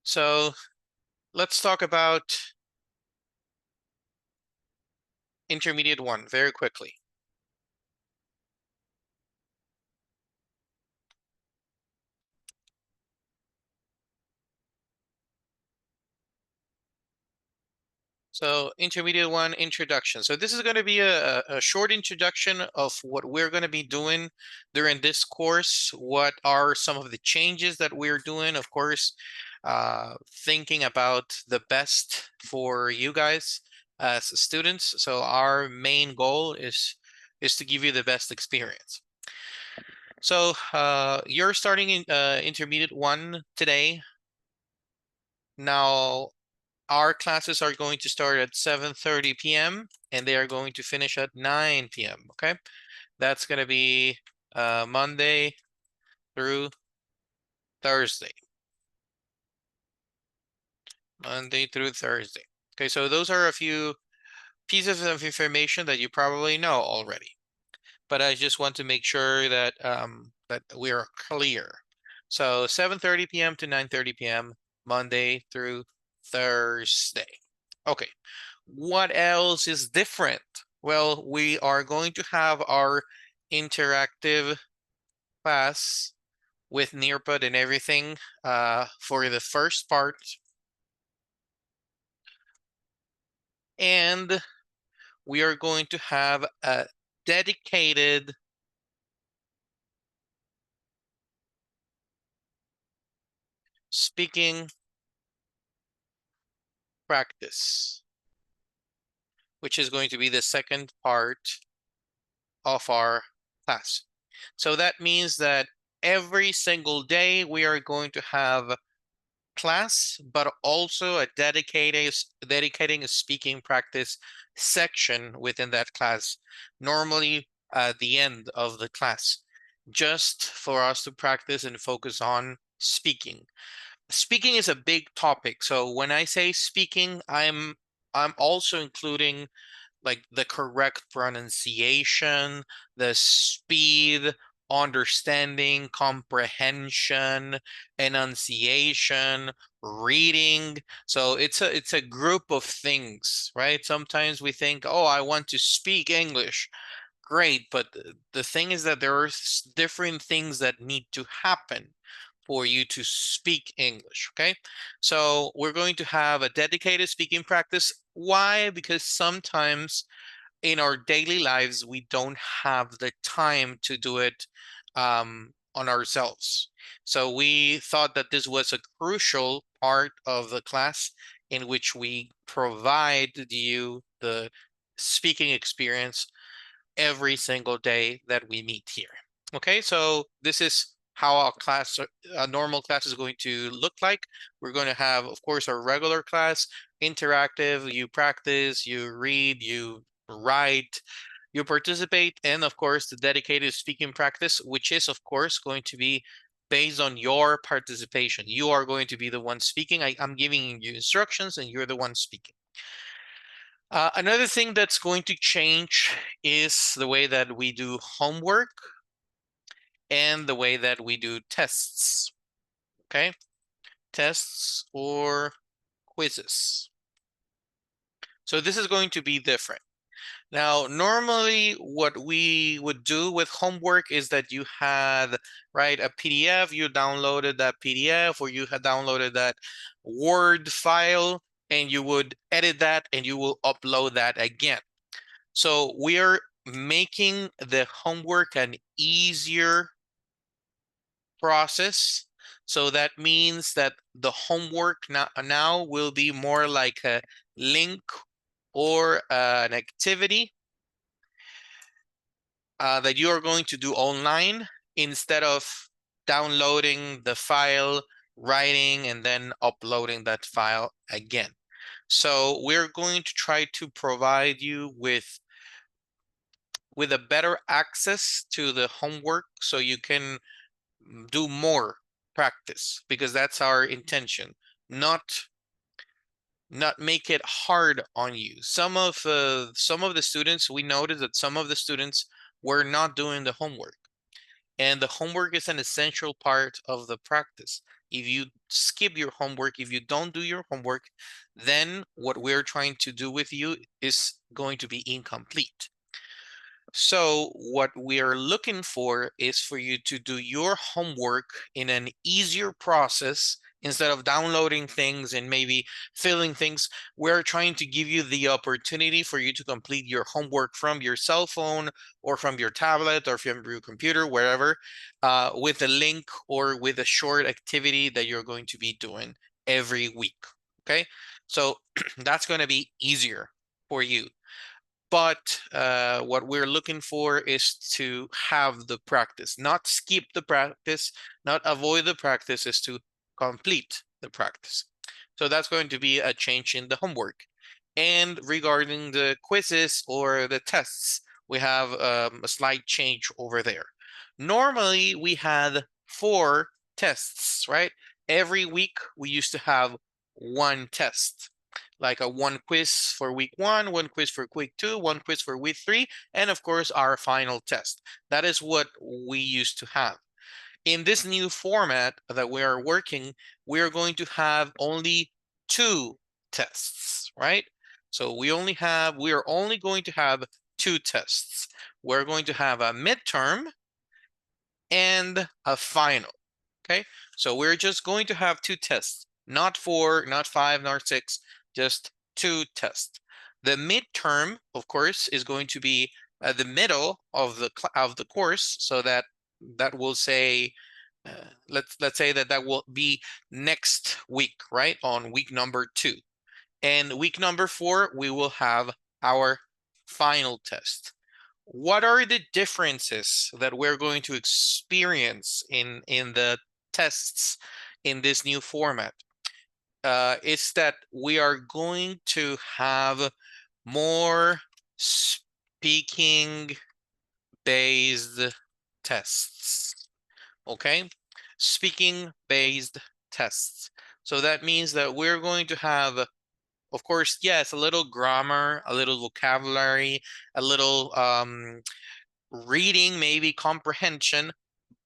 So let's talk about intermediate one very quickly. So intermediate one, introduction. So this is going to be a short introduction of what we're going to be doing during this course. What are some of the changes that we're doing? Of course, thinking about the best for you guys as students. So our main goal is to give you the best experience. So you're starting in intermediate one today. Now, our classes are going to start at 7:30 p.m. and they are going to finish at 9 p.m. Okay, that's going to be Monday through Thursday. Monday through Thursday. Okay, so those are a few pieces of information that you probably know already, but I just want to make sure that that we are clear. So 7:30 p.m. to 9:30 p.m. Monday through Thursday. Okay, what else is different? Well, we are going to have our interactive class with Nearpod and everything for the first part. And we are going to have a dedicated speaking practice, which is going to be the second part of our class. So that means that every single day we are going to have class, but also a dedicating a speaking practice section within that class, normally at the end of the class, just for us to practice and focus on speaking. Speaking is a big topic. So when I say speaking, I'm also including like the correct pronunciation, the speed, understanding, comprehension, enunciation, reading. So it's a group of things, right? Sometimes we think, oh, I want to speak English. Great, but the thing is that there are different things that need to happen for you to speak English, okay? So we're going to have a dedicated speaking practice. Why? Because sometimes in our daily lives, we don't have the time to do it on ourselves. So we thought that this was a crucial part of the class in which we provide you the speaking experience every single day that we meet here. Okay, so this is how a normal class is going to look like. We're going to have, of course, our regular class, interactive, you practice, you read, you write, you participate, and of course, the dedicated speaking practice, which is, of course, going to be based on your participation. You are going to be the one speaking. I'm giving you instructions and you're the one speaking. Another thing that's going to change is the way that we do homework and the way that we do tests, okay? Tests or quizzes. So this is going to be different. Now, normally what we would do with homework is that you had, right, a PDF, you downloaded that PDF or you had downloaded that Word file and you would edit that and you will upload that again. So we are making the homework an easier process. So that means that the homework now will be more like a link or an activity that you are going to do online instead of downloading the file, writing, and then uploading that file again. So we're going to try to provide you with a better access to the homework so you can do more practice, because that's our intention, not make it hard on you. Some of the students, we noticed that some of the students were not doing the homework. And the homework is an essential part of the practice. If you skip your homework, if you don't do your homework, then what we're trying to do with you is going to be incomplete. So what we are looking for is for you to do your homework in an easier process instead of downloading things and maybe filling things. We're trying to give you the opportunity for you to complete your homework from your cell phone or from your tablet or from your computer, wherever, with a link or with a short activity that you're going to be doing every week. Okay, so that's going to be easier for you. But what we're looking for is to have the practice, not skip the practice, not avoid the practice, is to complete the practice. So that's going to be a change in the homework. And regarding the quizzes or the tests, we have a slight change over there. Normally, we had 4 tests, right? Every week, we used to have 1 test, like a 1 quiz for week 1, 1 quiz for week 2, 1 quiz for week 3, and of course our final test. That is what we used to have. In this new format that we are working, we are going to have only 2 tests, right? So we are only going to have 2 tests. We're going to have a midterm and a final. Okay, so we're just going to have 2 tests, not 4, not 5, not 6, just 2 tests. The midterm, of course, is going to be at the middle of the course, so that will say, let's say that will be next week, right? On week number 2. And week number 4, we will have our final test. What are the differences that we're going to experience in the tests in this new format? It's that we are going to have more speaking based tests. Okay, speaking based tests. So that means that we're going to have, of course, yes, a little grammar, a little vocabulary, a little reading, maybe comprehension,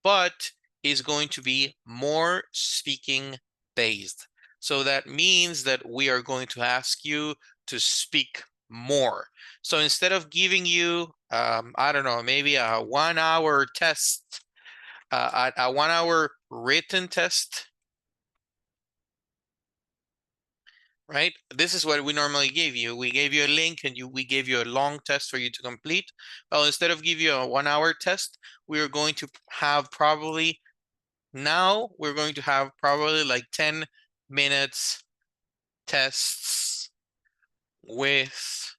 but is going to be more speaking based. So that means that we are going to ask you to speak more. So instead of giving you, I don't know, maybe a 1 hour test, a 1 hour written test, right? This is what we normally give you. We gave you a link and we gave you a long test for you to complete. Well, instead of give you a 1 hour test, we are going to have probably, now we're going to have probably like 10 minutes tests with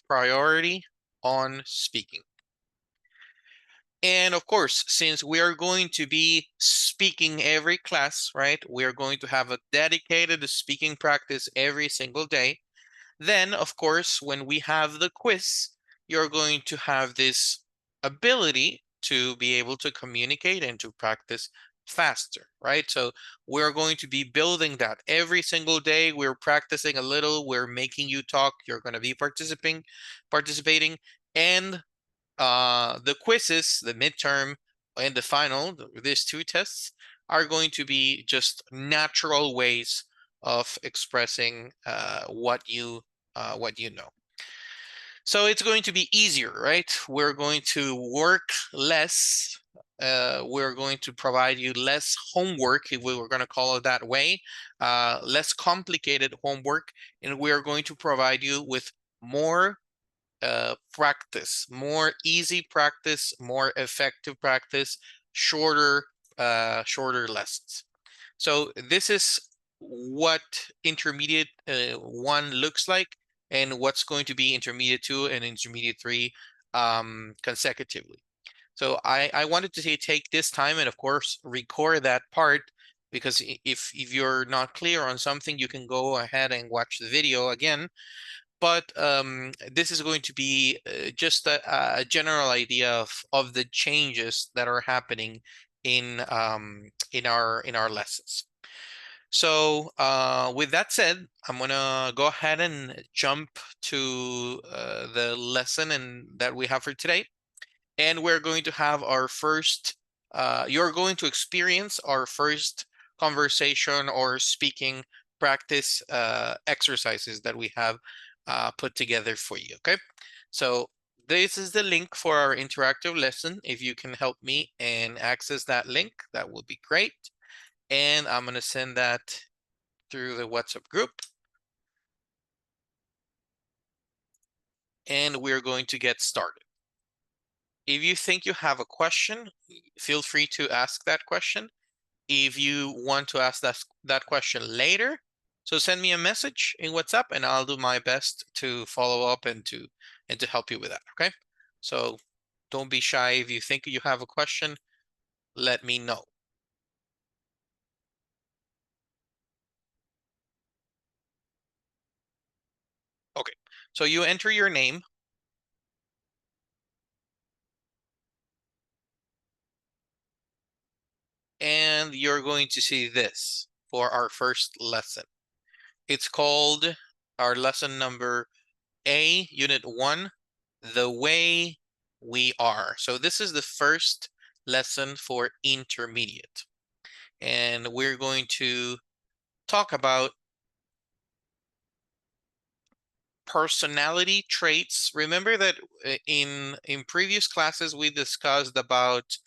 priority on speaking. And of course, since we are going to be speaking every class, right? We are going to have a dedicated speaking practice every single day. Then, of course, when we have the quiz, you're going to have this ability to be able to communicate and to practice faster, right? So we're going to be building that every single day. We're practicing a little, we're making you talk, you're going to be participating, and the quizzes, the midterm and the final, these 2 tests are going to be just natural ways of expressing what you know. So it's going to be easier, right? We're going to work less. We're going to provide you less homework, if we were going to call it that way, less complicated homework, and we're going to provide you with more practice, more easy practice, more effective practice, shorter lessons. So this is what intermediate 1 looks like, and what's going to be intermediate 2 and intermediate 3 consecutively. So I wanted to take this time and of course record that part, because if you're not clear on something, you can go ahead and watch the video again. But this is going to be just a general idea of the changes that are happening in our lessons. So with that said, I'm gonna go ahead and jump to the lesson that we have for today. and we're going to have our first, you're going to experience our first conversation or speaking practice exercises that we have put together for you, okay? So this is the link for our interactive lesson. If you can help me and access that link, that would be great. And I'm gonna send that through the WhatsApp group. And we're going to get started. If you think you have a question, feel free to ask that question. If you want to ask that question later, so send me a message in WhatsApp and I'll do my best to follow up and to help you with that, okay? So don't be shy. If you think you have a question, let me know. Okay, so you enter your name. And you're going to see this for our first lesson. It's called our lesson number A, Unit 1, The Way We Are. So this is the first lesson for intermediate. And we're going to talk about personality traits. Remember that in previous classes we discussed about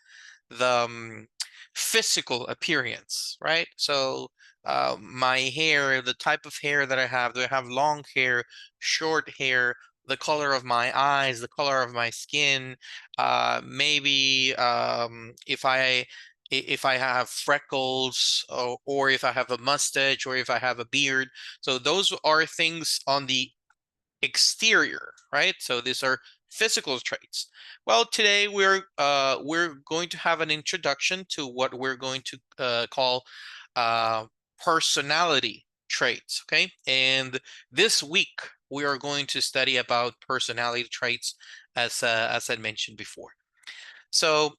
the physical appearance, right? So my hair, the type of hair that I have, do I have long hair, short hair, the color of my eyes, the color of my skin, maybe if I have freckles or if I have a mustache or if I have a beard. So those are things on the exterior, right? So these are physical traits. Well, today we're going to have an introduction to what we're going to call personality traits, okay? And this week we are going to study about personality traits as I mentioned before. So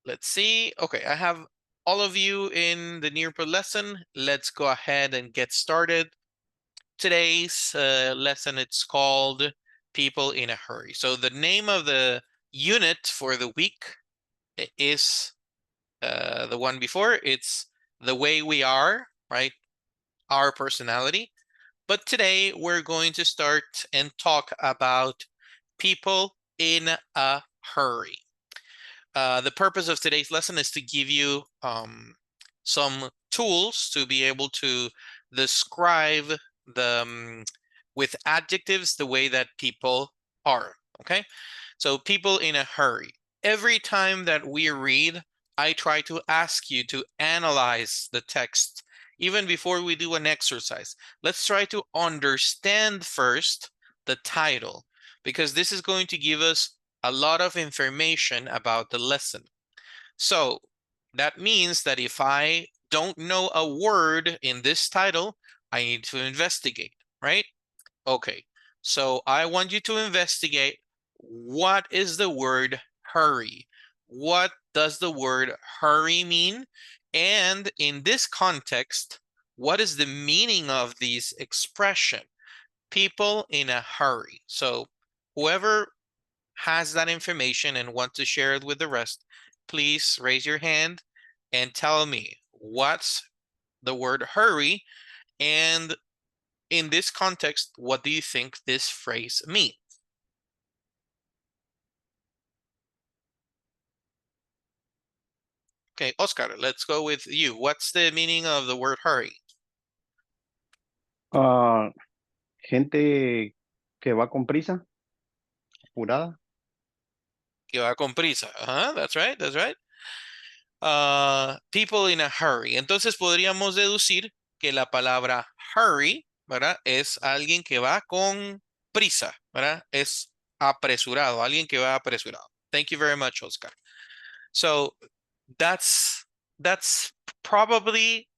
let's see. Okay, I have all of you in the Nearpod lesson. Let's go ahead and get started. Today's lesson, it's called People in a Hurry. So the name of the unit for the week is the one before. It's The Way We Are, right? Our personality. But today we're going to start and talk about people in a hurry. The purpose of today's lesson is to give you some tools to be able to describe with adjectives the way that people are, okay? So people in a hurry. Every time that we read, I try to ask you to analyze the text even before we do an exercise. Let's try to understand first the title, because this is going to give us a lot of information about the lesson. So that means that if I don't know a word in this title, I need to investigate, right? Okay, so I want you to investigate, what is the word hurry? What does the word hurry mean? And in this context, what is the meaning of this expression? People in a hurry. So whoever has that information and want to share it with the rest, please raise your hand and tell me what's the word hurry, and in this context, what do you think this phrase means? Okay, Oscar, let's go with you. What's the meaning of the word hurry? Gente que va con prisa, apurada. Que va con prisa. That's right, that's right. People in a hurry. Entonces podríamos deducir que la palabra hurry, ¿verdad? Es alguien que va con prisa, ¿verdad? Es apresurado, alguien que va apresurado. Thank you very much, Oscar. So that's probably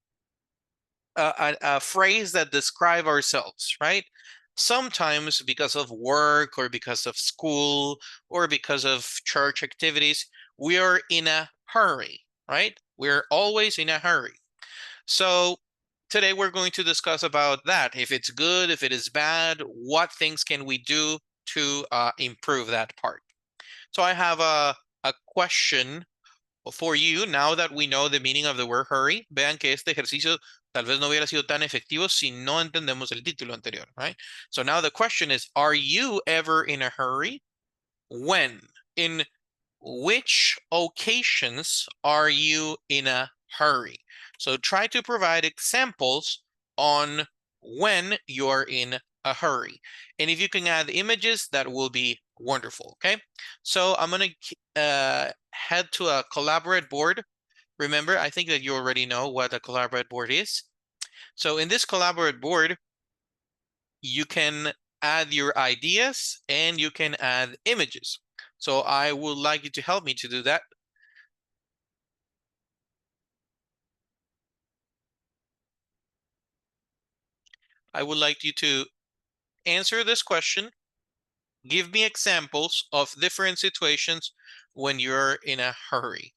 a phrase that describe ourselves, right? Sometimes because of work or because of school or because of church activities, we are in a hurry, right? We're always in a hurry. So today we're going to discuss about that. If it's good, if it is bad, what things can we do to improve that part? So I have a question for you now that we know the meaning of the word hurry. Vean que este ejercicio tal vez no hubiera sido tan efectivo si no entendemos el título anterior, right? So now the question is, are you ever in a hurry? When? In which occasions are you in a hurry? So try to provide examples on when you're in a hurry. And if you can add images, that will be wonderful, okay? So I'm gonna head to a Collaborate board. Remember, I think that you already know what a Collaborate board is. So in this Collaborate board, you can add your ideas and you can add images. So I would like you to help me to do that. I would like you to answer this question. Give me examples of different situations when you're in a hurry.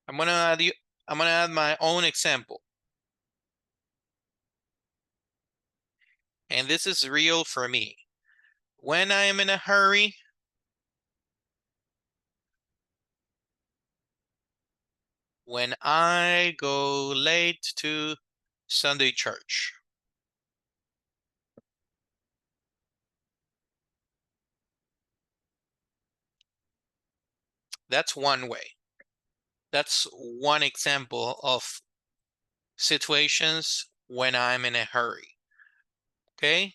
I'm gonna add my own example. And this is real for me. When I am in a hurry, when I go late to Sunday church. That's one way. That's one example of situations when I'm in a hurry. Okay?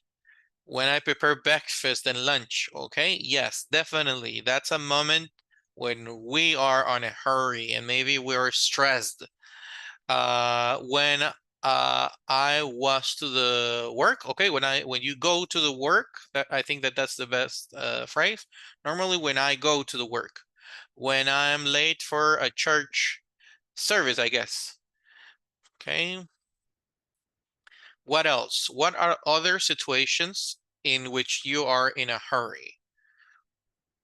When I prepare breakfast and lunch, okay? Yes, definitely. That's a moment when we are on a hurry and maybe we're stressed. When I was to the work, okay, when you go to the work, I think that that's the best phrase. Normally when I go to the work, when I'm late for a church service, I guess. Okay. What else? What are other situations in which you are in a hurry?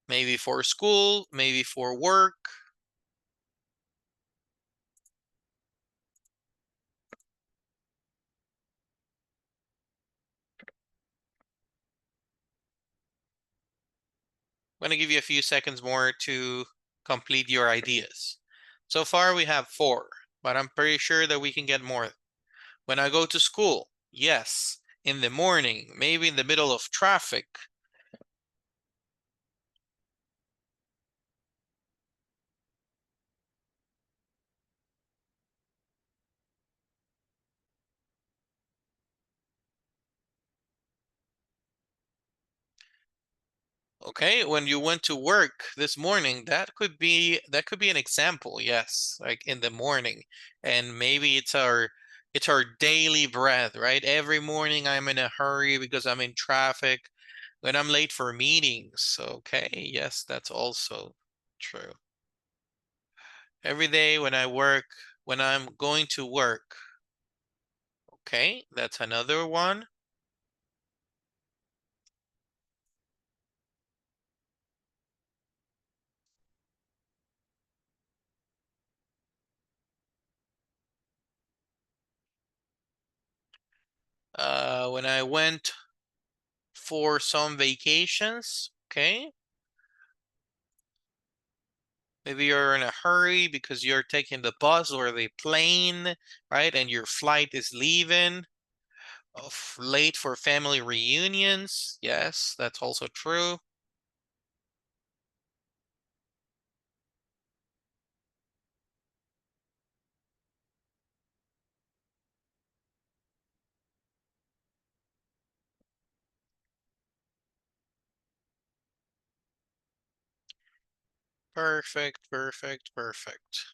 Maybe for school, maybe for work. I'm going to give you a few seconds more to complete your ideas. So far we have 4, but I'm pretty sure that we can get more. When I go to school, yes. In the morning, maybe in the middle of traffic. Okay, when you went to work this morning, that could be an example, yes, like in the morning. And maybe it's our daily breath, right? Every morning I'm in a hurry because I'm in traffic, when I'm late for meetings. Okay, yes, that's also true. Every day when I'm going to work. Okay, that's another one. When I went for some vacations, okay. Maybe you're in a hurry because you're taking the bus or the plane, right? And your flight is leaving. Late for family reunions. Yes, that's also true. Perfect, perfect, perfect.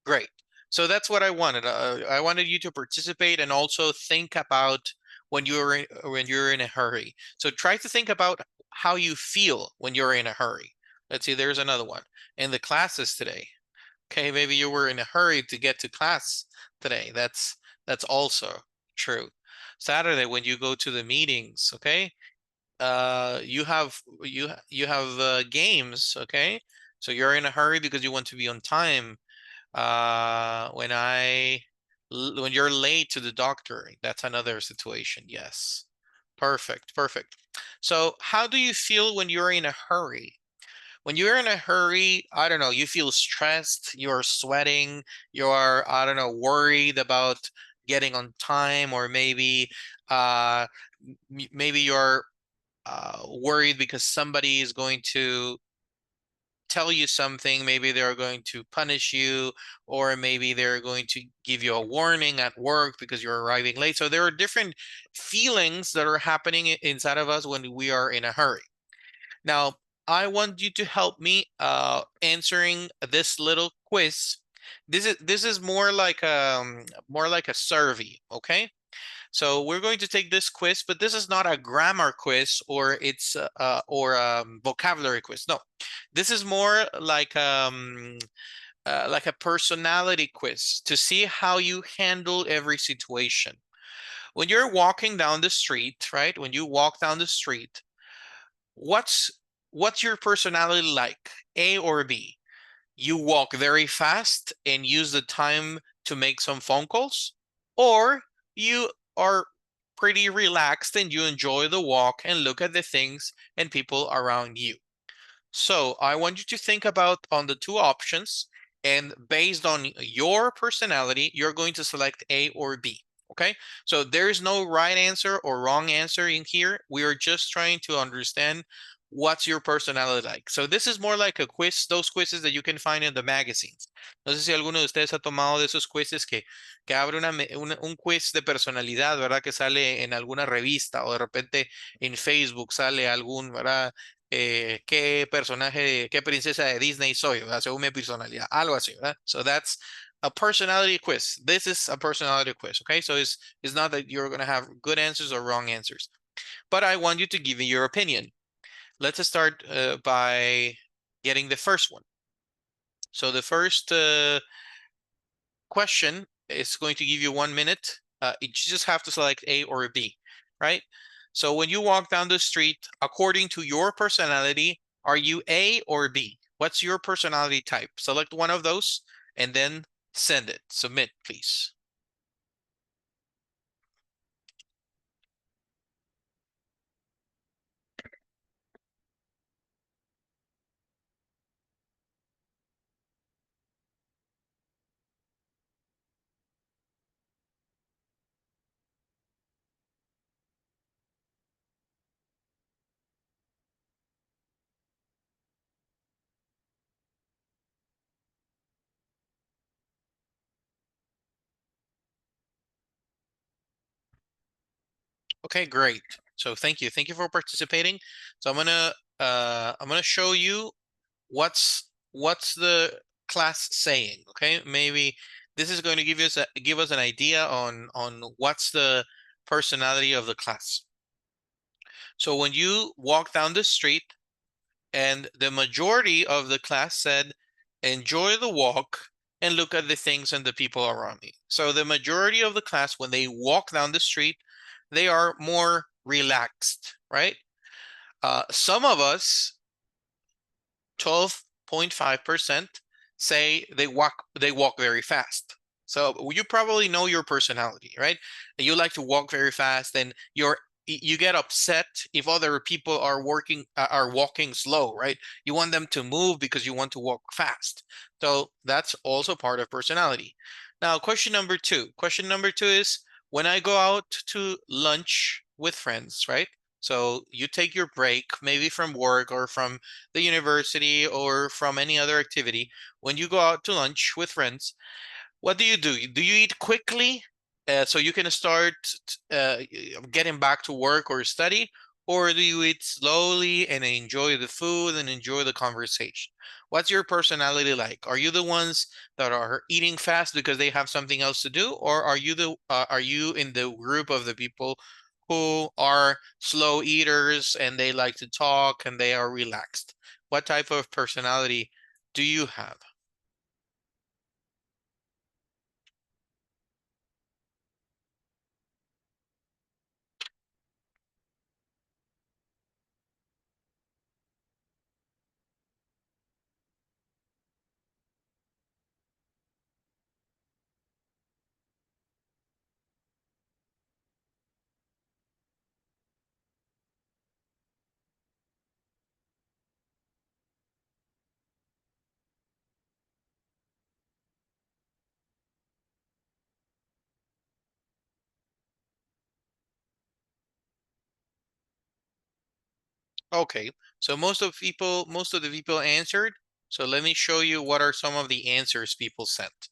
Great. So that's what I wanted. I wanted you to participate and also think about when you're in a hurry. So try to think about how you feel when you're in a hurry. Let's see, there's another one. In the classes today. Okay, maybe you were in a hurry to get to class today. That's also true. Saturday when you go to the meetings, okay? you have games, okay? So you're in a hurry because you want to be on time. When you're late to the doctor, that's another situation. Yes. Perfect, perfect. So how do you feel when you're in a hurry? When you're in a hurry, I don't know, you feel stressed, you're sweating, you're, I don't know, worried about getting on time, or maybe uh maybe you're worried because somebody is going to tell you something, maybe they're going to punish you, or maybe they're going to give you a warning at work because you're arriving late. So there are different feelings that are happening inside of us when we are in a hurry. Now, I want you to help me answering this little quiz. This is more like a survey, okay? So we're going to take this quiz, but this is not a grammar quiz or it's or vocabulary quiz. No, this is more like a personality quiz to see how you handle every situation. When you're walking down the street, right? When you walk down the street, what's what's your personality like? A or B? You walk very fast and use the time to make some phone calls, or you are pretty relaxed and you enjoy the walk and look at the things and people around you. So I want you to think about on the two options, and based on your personality, you're going to select A or B. Okay, so there is no right answer or wrong answer in here. We are just trying to understand what's your personality like. So this is more like a quiz, those quizzes that you can find in the magazines. No sé si alguno de ustedes ha tomado de esos quizzes que abre un quiz de personalidad, ¿verdad? Que sale en alguna revista, o de repente en Facebook sale algún, ¿verdad? Qué personaje, qué princesa de Disney soy, ¿verdad? Según mi personalidad, algo así, ¿verdad? So that's a personality quiz. This is a personality quiz, okay? So it's not that you're gonna have good answers or wrong answers, but I want you to give me your opinion. Let's start by getting the first one. So the first question is going to give you 1 minute. You just have to select A or B, right? So when you walk down the street, according to your personality, are you A or B? What's your personality type? Select one of those and then send it. Submit, please. Okay, great. So thank you. Thank you for participating. So I'm gonna show you what's the class saying, okay? Maybe this is going to give us an idea on what's the personality of the class. So when you walk down the street and the majority of the class said, enjoy the walk and look at the things and the people around me. So the majority of the class, when they walk down the street, they are more relaxed, right? Some of us, 12.5%, say they walk very fast. So you probably know your personality, right? You like to walk very fast, and you get upset if other people are walking slow, right? You want them to move because you want to walk fast. So that's also part of personality. Now, question number two. Question number two is when I go out to lunch with friends, right? So you take your break, maybe from work or from the university or from any other activity. When you go out to lunch with friends, what do? Do you eat quickly so you can start uh, getting back to work or study? Or do you eat slowly and enjoy the food and enjoy the conversation? What's your personality like? Are you the ones that are eating fast because they have something else to do, or are you in the group of the people who are slow eaters and they like to talk and they are relaxed? What type of personality do you have? Okay, so most of the people answered. So let me show you what are some of the answers people sent.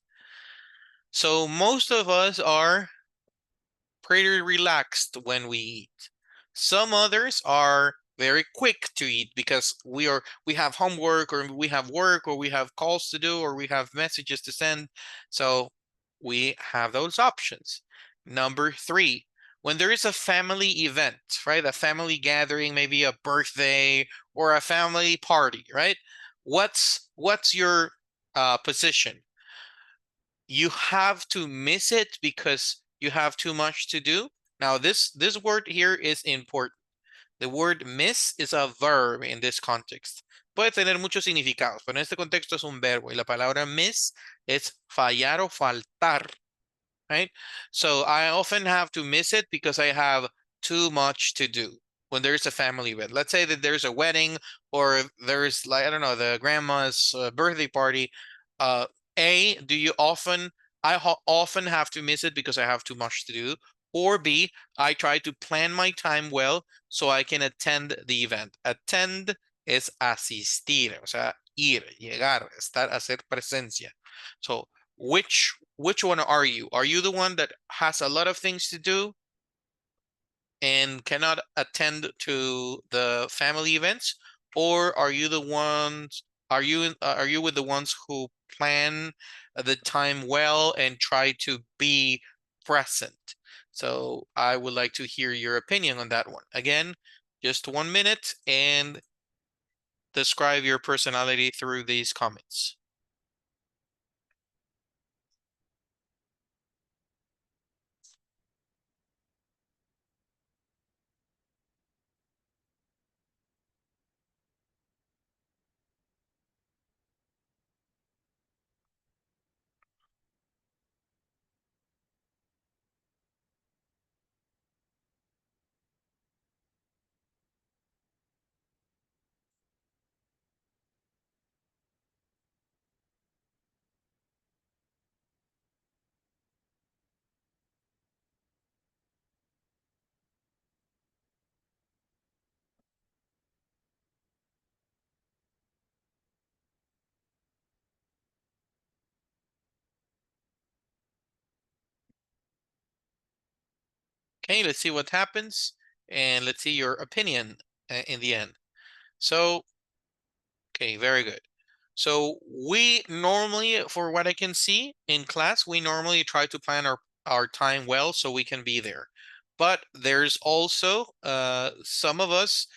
So most of us are pretty relaxed when we eat. Some others are very quick to eat because we have homework or we have work or we have calls to do or we have messages to send. So we have those options. Number three, when there is a family event, right? A family gathering, maybe a birthday or a family party, right? What's your position? You have to miss it because you have too much to do. Now, this word here is important. The word miss is a verb in this context. Puede tener muchos significados, pero en este contexto es un verbo y la palabra miss es fallar o faltar, right? So I often have to miss it because I have too much to do when there's a family event. Let's say that there's a wedding or there's like, I don't know, the grandma's birthday party. Uh, do you often, often have to miss it because I have too much to do. Or B, I try to plan my time well so I can attend the event. Attend es asistir, o sea, ir, llegar, estar, hacer presencia. So which one are you? Are you the one that has a lot of things to do and cannot attend to the family events? Or are you the ones, are you with the ones who plan the time well and try to be present? So I would like to hear your opinion on that one. Again, just 1 minute and describe your personality through these comments. Okay, let's see what happens and let's see your opinion in the end. So, okay, very good. So we normally, for what I can see in class, we normally try to plan our time well so we can be there. But there's also some of us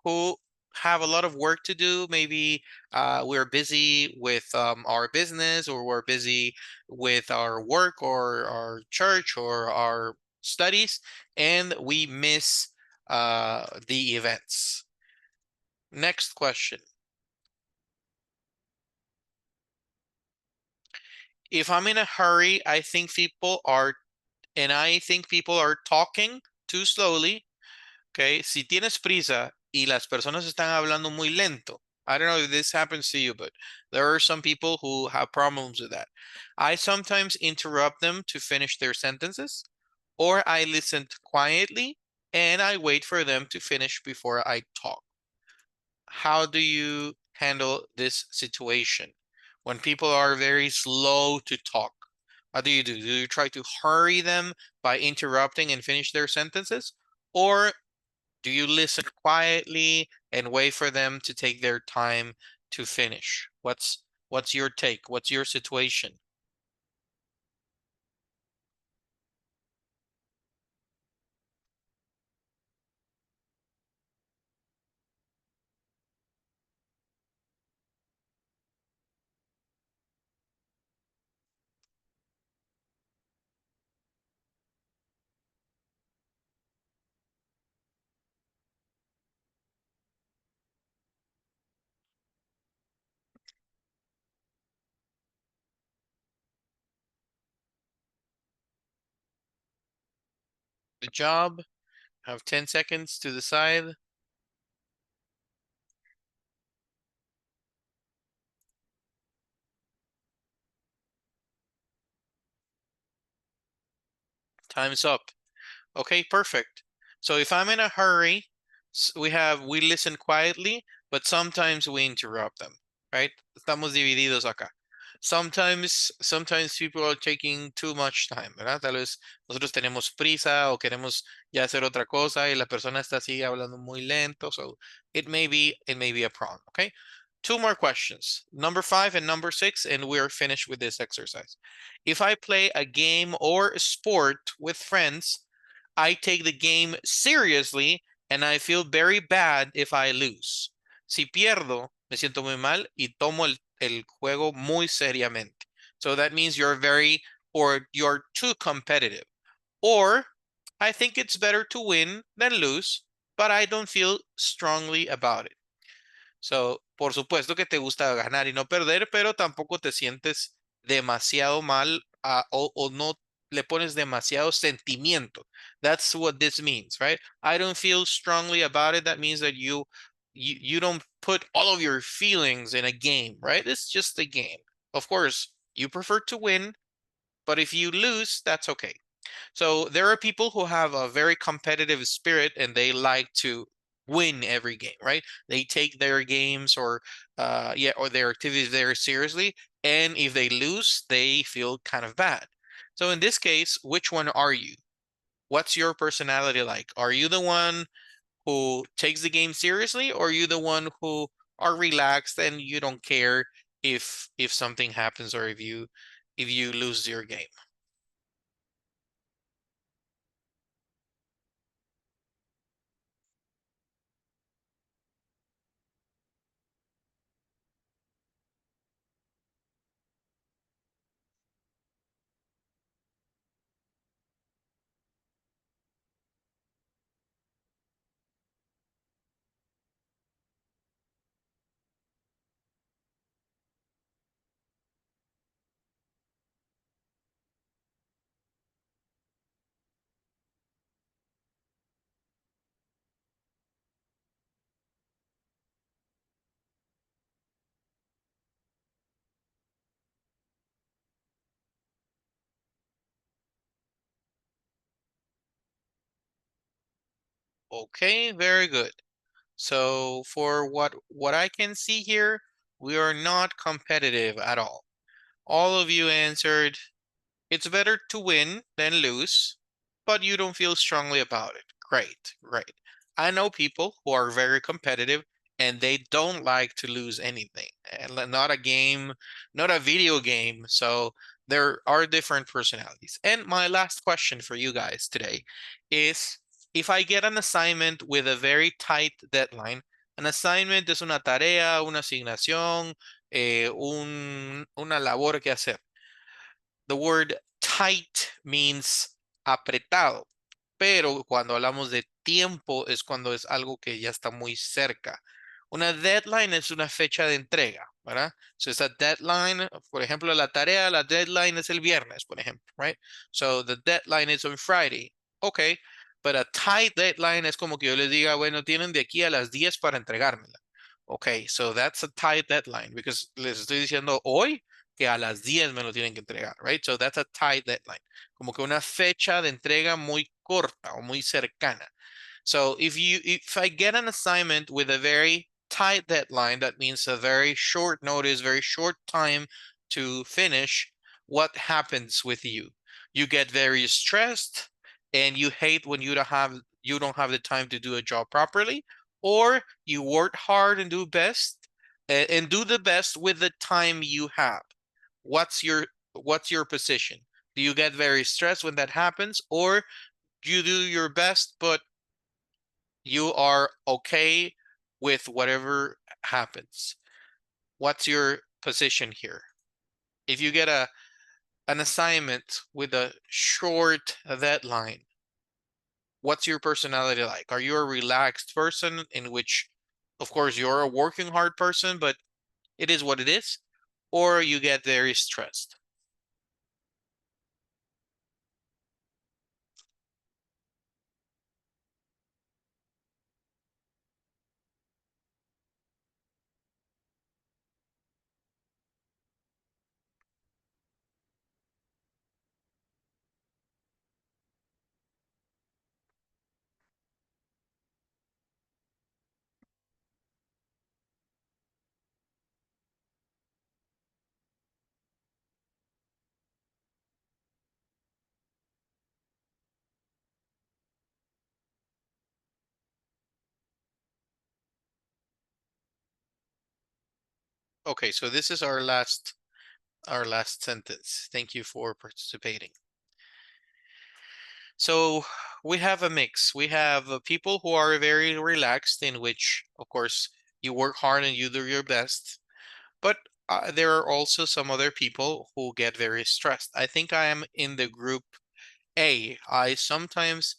who have a lot of work to do. Maybe we're busy with our business or we're busy with our work or our church or our studies, and we miss the events. Next question. If I'm in a hurry, I think people are talking too slowly. Okay, si tienes prisa y las personas están hablando muy lento, I don't know if this happens to you, but there are some people who have problems with that. I sometimes interrupt them to finish their sentences, or I listen quietly and I wait for them to finish before I talk. How do you handle this situation when people are very slow to talk? What do you do? Do you try to hurry them by interrupting and finish their sentences? Or do you listen quietly and wait for them to take their time to finish? What's your take? What's your situation? Good job. Have 10 seconds to decide. Time's up. Okay, perfect. So if I'm in a hurry, we listen quietly, but sometimes we interrupt them, right? Estamos divididos acá. Sometimes people are taking too much time, ¿verdad? Tal vez nosotros tenemos prisa o queremos ya hacer otra cosa y la persona está así hablando muy lento, so it may be a problem, okay? Two more questions, number 5 and number 6, and we're finished with this exercise. If I play a game or a sport with friends, I take the game seriously and I feel very bad if I lose. Si pierdo, me siento muy mal y tomo el juego muy seriamente. So that means you're too competitive. Or I think it's better to win than lose, but I don't feel strongly about it. So, por supuesto que te gusta ganar y no perder, pero tampoco te sientes demasiado mal o no le pones demasiado sentimiento. That's what this means, right? I don't feel strongly about it. That means that you don't put all of your feelings in a game, right? It's just a game. Of course, you prefer to win, but if you lose, that's okay. So there are people who have a very competitive spirit and they like to win every game, right? They take their games or their activities very seriously. And if they lose, they feel kind of bad. So in this case, which one are you? What's your personality like? Are you the one who takes the game seriously, or are you the one who are relaxed and you don't care if something happens or if you lose your game? Okay, very good. So for what I can see here, we are not competitive at all. All of you answered it's better to win than lose, but you don't feel strongly about it. Great, great. I know people who are very competitive and they don't like to lose anything. Not a game, not a video game. So there are different personalities. And my last question for you guys today is if I get an assignment with a very tight deadline, an assignment es una tarea, una asignación, una labor que hacer. The word tight means apretado, pero cuando hablamos de tiempo es cuando es algo que ya está muy cerca. Una deadline es una fecha de entrega, ¿verdad? So esa deadline, por ejemplo, la deadline es el viernes, por ejemplo, right? So the deadline is on Friday. Okay, but a tight deadline es como que yo les diga, bueno, tienen de aquí a las 10 para entregármela. Okay, so that's a tight deadline because les estoy diciendo hoy que a las 10 me lo tienen que entregar, right? So that's a tight deadline. Como que una fecha de entrega muy corta o muy cercana. So if I get an assignment with a very tight deadline, that means a very short notice, very short time to finish, what happens with you? You get very stressed and you hate when you don't have the time to do a job properly, or you work hard and do the best with the time you have. What's your position? Do you get very stressed when that happens, or you do your best, but you are okay with whatever happens? What's your position here? If you get an assignment with a short deadline, what's your personality like? Are you a relaxed person in which, of course, you're a working hard person, but it is what it is, or you get very stressed? Okay, so this is our last sentence. Thank you for participating. So we have a mix. We have people who are very relaxed, in which, of course, you work hard and you do your best. But there are also some other people who get very stressed. I think I am in the group A. I sometimes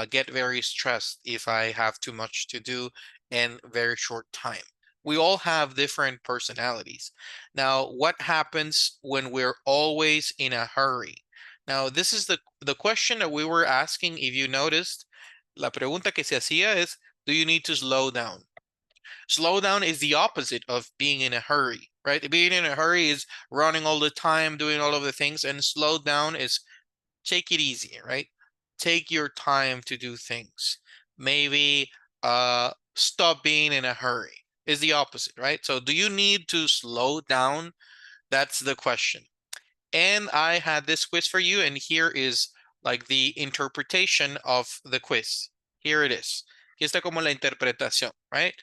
get very stressed if I have too much to do in very short time. We all have different personalities. Now, what happens when we're always in a hurry? Now, this is the question that we were asking. If you noticed, la pregunta que se hacía es, do you need to slow down? Slow down is the opposite of being in a hurry, right? Being in a hurry is running all the time, doing all of the things, and slow down is take it easy, right? Take your time to do things. Maybe stop being in a hurry is the opposite, right? So do you need to slow down? That's the question. And I had this quiz for you, and here is like the interpretation of the quiz. Here it is. Aquí está como la interpretación, right?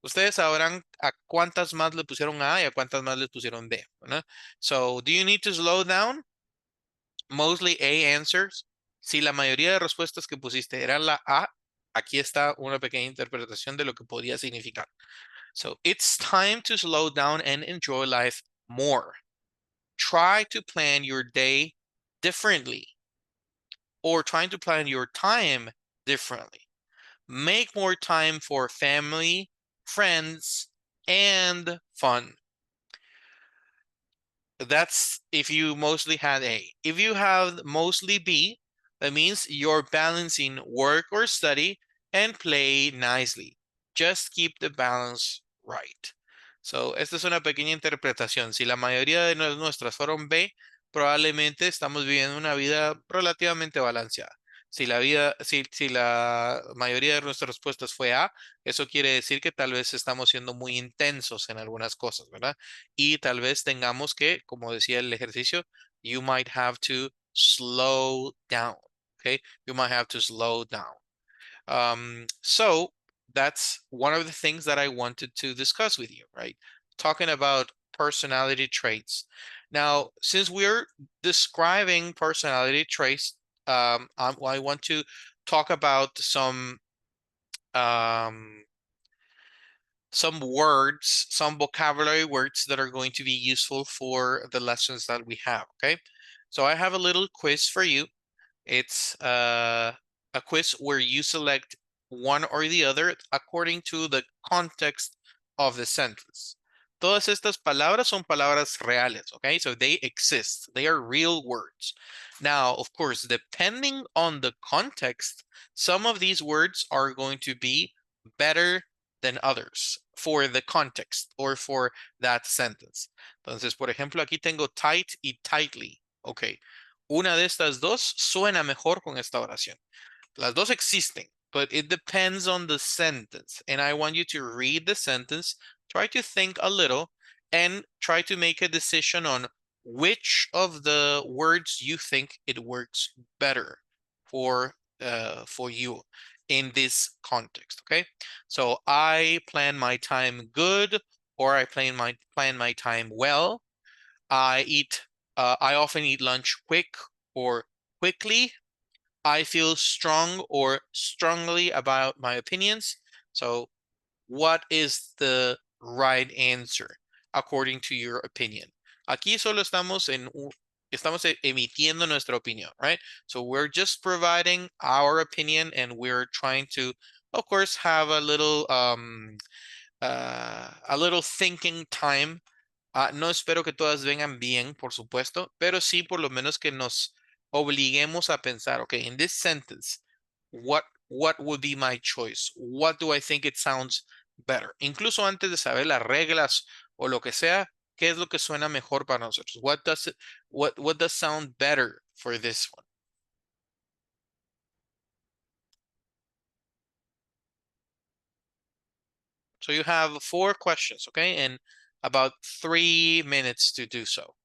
Ustedes sabrán a cuántas más le pusieron A y a cuántas más le pusieron B, ¿no? So, do you need to slow down? Mostly A answers. Si la mayoría de respuestas que pusiste eran la A, aquí está una pequeña interpretación de lo que podría significar. So, it's time to slow down and enjoy life more. Try to plan your day differently, or trying to plan your time differently. Make more time for family, friends, and fun. That's if you mostly had A. If you have mostly B, that means you're balancing work or study and play nicely. Just keep the balance right. So, esta es una pequeña interpretación. Si la mayoría de nuestras fueron B, probablemente estamos viviendo una vida relativamente balanceada. Si la mayoría de nuestras respuestas fue A, eso quiere decir que tal vez estamos siendo muy intensos en algunas cosas, ¿verdad? Y tal vez tengamos que, como decía el ejercicio, you might have to slow down, okay? You might have to slow down. So that's one of the things that I wanted to discuss with you, right? Talking about personality traits. Now, since we're describing personality traits, I want to talk about um, some words, some vocabulary words that are going to be useful for the lessons that we have, okay? So I have a little quiz for you. It's a quiz where you select one or the other according to the context of the sentence. Todas estas palabras son palabras reales, okay? So they exist. They are real words. Now, of course, depending on the context, some of these words are going to be better than others for the context or for that sentence. Entonces, por ejemplo, aquí tengo tight y tightly. Okay. Una de estas dos suena mejor con esta oración. Las dos existen, but it depends on the sentence. And I want you to read the sentence, try to think a little, and try to make a decision on which of the words you think it works better for you in this context. Okay, so I plan my time good, or I plan my time well. I often eat lunch quick or quickly. I feel strong or strongly about my opinions. So, what is the right answer according to your opinion? Aquí solo estamos emitiendo nuestra opinión, right? So we're just providing our opinion, and we're trying to, of course, have a little thinking time. No espero que todas vengan bien, por supuesto, pero sí por lo menos que nos obliguemos a pensar, okay, in this sentence, what would be my choice? What do I think it sounds better? Incluso antes de saber las reglas o lo que sea, ¿qué es lo que suena mejor para nosotros? What does sound better for this one? So you have 4 questions, okay, and about 3 minutes to do so.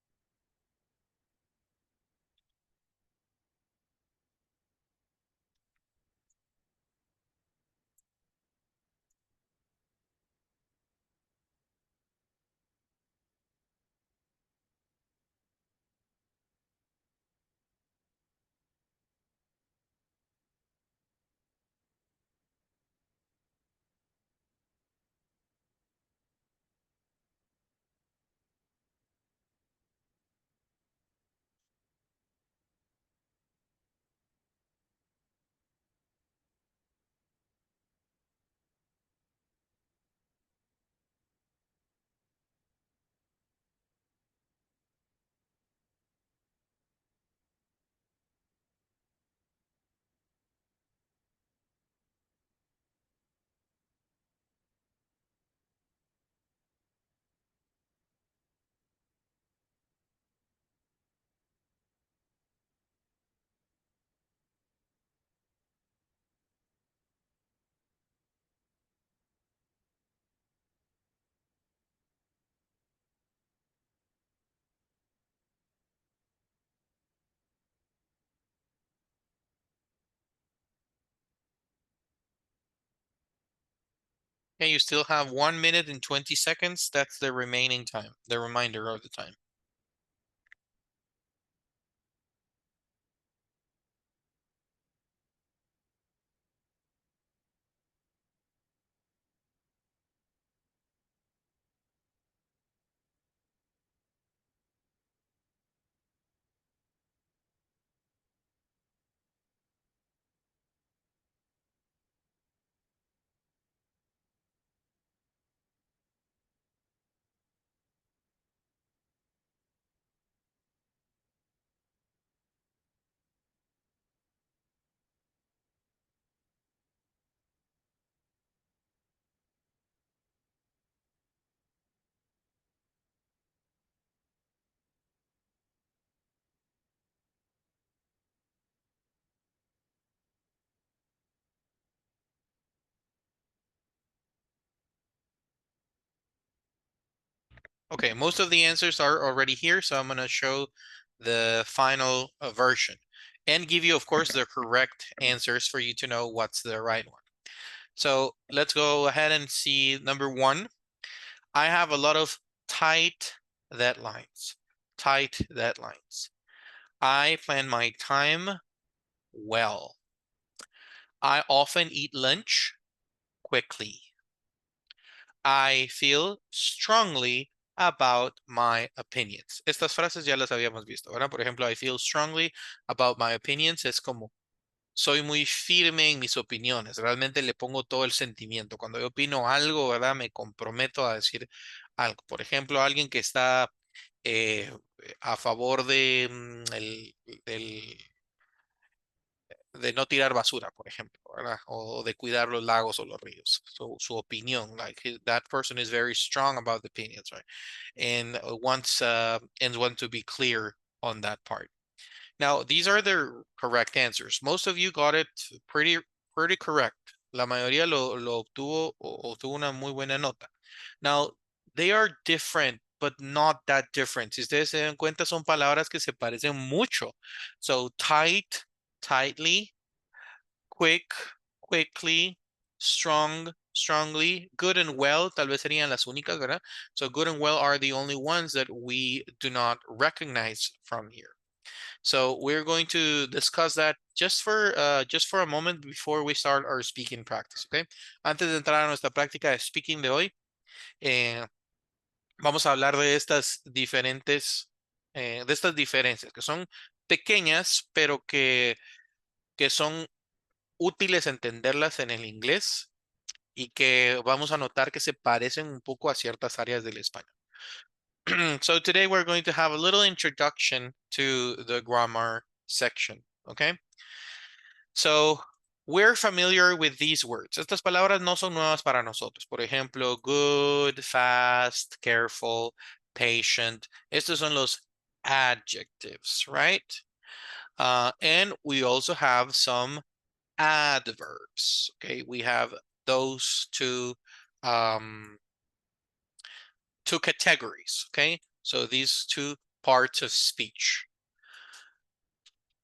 Okay, you still have 1 minute and 20 seconds. That's the remaining time, the remainder of the time. Okay, most of the answers are already here, so I'm gonna show the final version and give you, of course, the correct answers for you to know what's the right one. So let's go ahead and see number 1. I have a lot of tight deadlines. Tight deadlines. I plan my time well. I often eat lunch quickly. I feel strongly about my opinions. Estas frases ya las habíamos visto, ¿verdad? Por ejemplo, I feel strongly about my opinions es como soy muy firme en mis opiniones. Realmente le pongo todo el sentimiento. Cuando yo opino algo, ¿verdad? Me comprometo a decir algo. Por ejemplo, alguien que está eh, a favor de de no tirar basura, por ejemplo, ¿verdad? O de cuidar los lagos o los ríos. So, su opinión, like that person is very strong about the opinions, right? And want to be clear on that part. Now, these are the correct answers. Most of you got it pretty correct. La mayoría lo obtuvo o obtuvo una muy buena nota. Now, they are different, but not that different. Si ustedes se dan cuenta, son palabras que se parecen mucho. So, tight, tightly, quick, quickly, strong, strongly, good and well, tal vez serían las únicas, ¿verdad? So good and well are the only ones that we do not recognize from here. So we're going to discuss that just for a moment before we start our speaking practice, okay? Antes de entrar a nuestra práctica de speaking de hoy, vamos a hablar de estas de estas diferencias que son pequeñas, pero que son útiles entenderlas en el inglés y que vamos a notar que se parecen un poco a ciertas áreas del español. So today we're going to have a little introduction to the grammar section, okay? So we're familiar with these words. Estas palabras no son nuevas para nosotros. Por ejemplo, good, fast, careful, patient. Estos son los adjectives, right? And we also have some adverbs. Okay, we have those two categories. Okay, so these two parts of speech.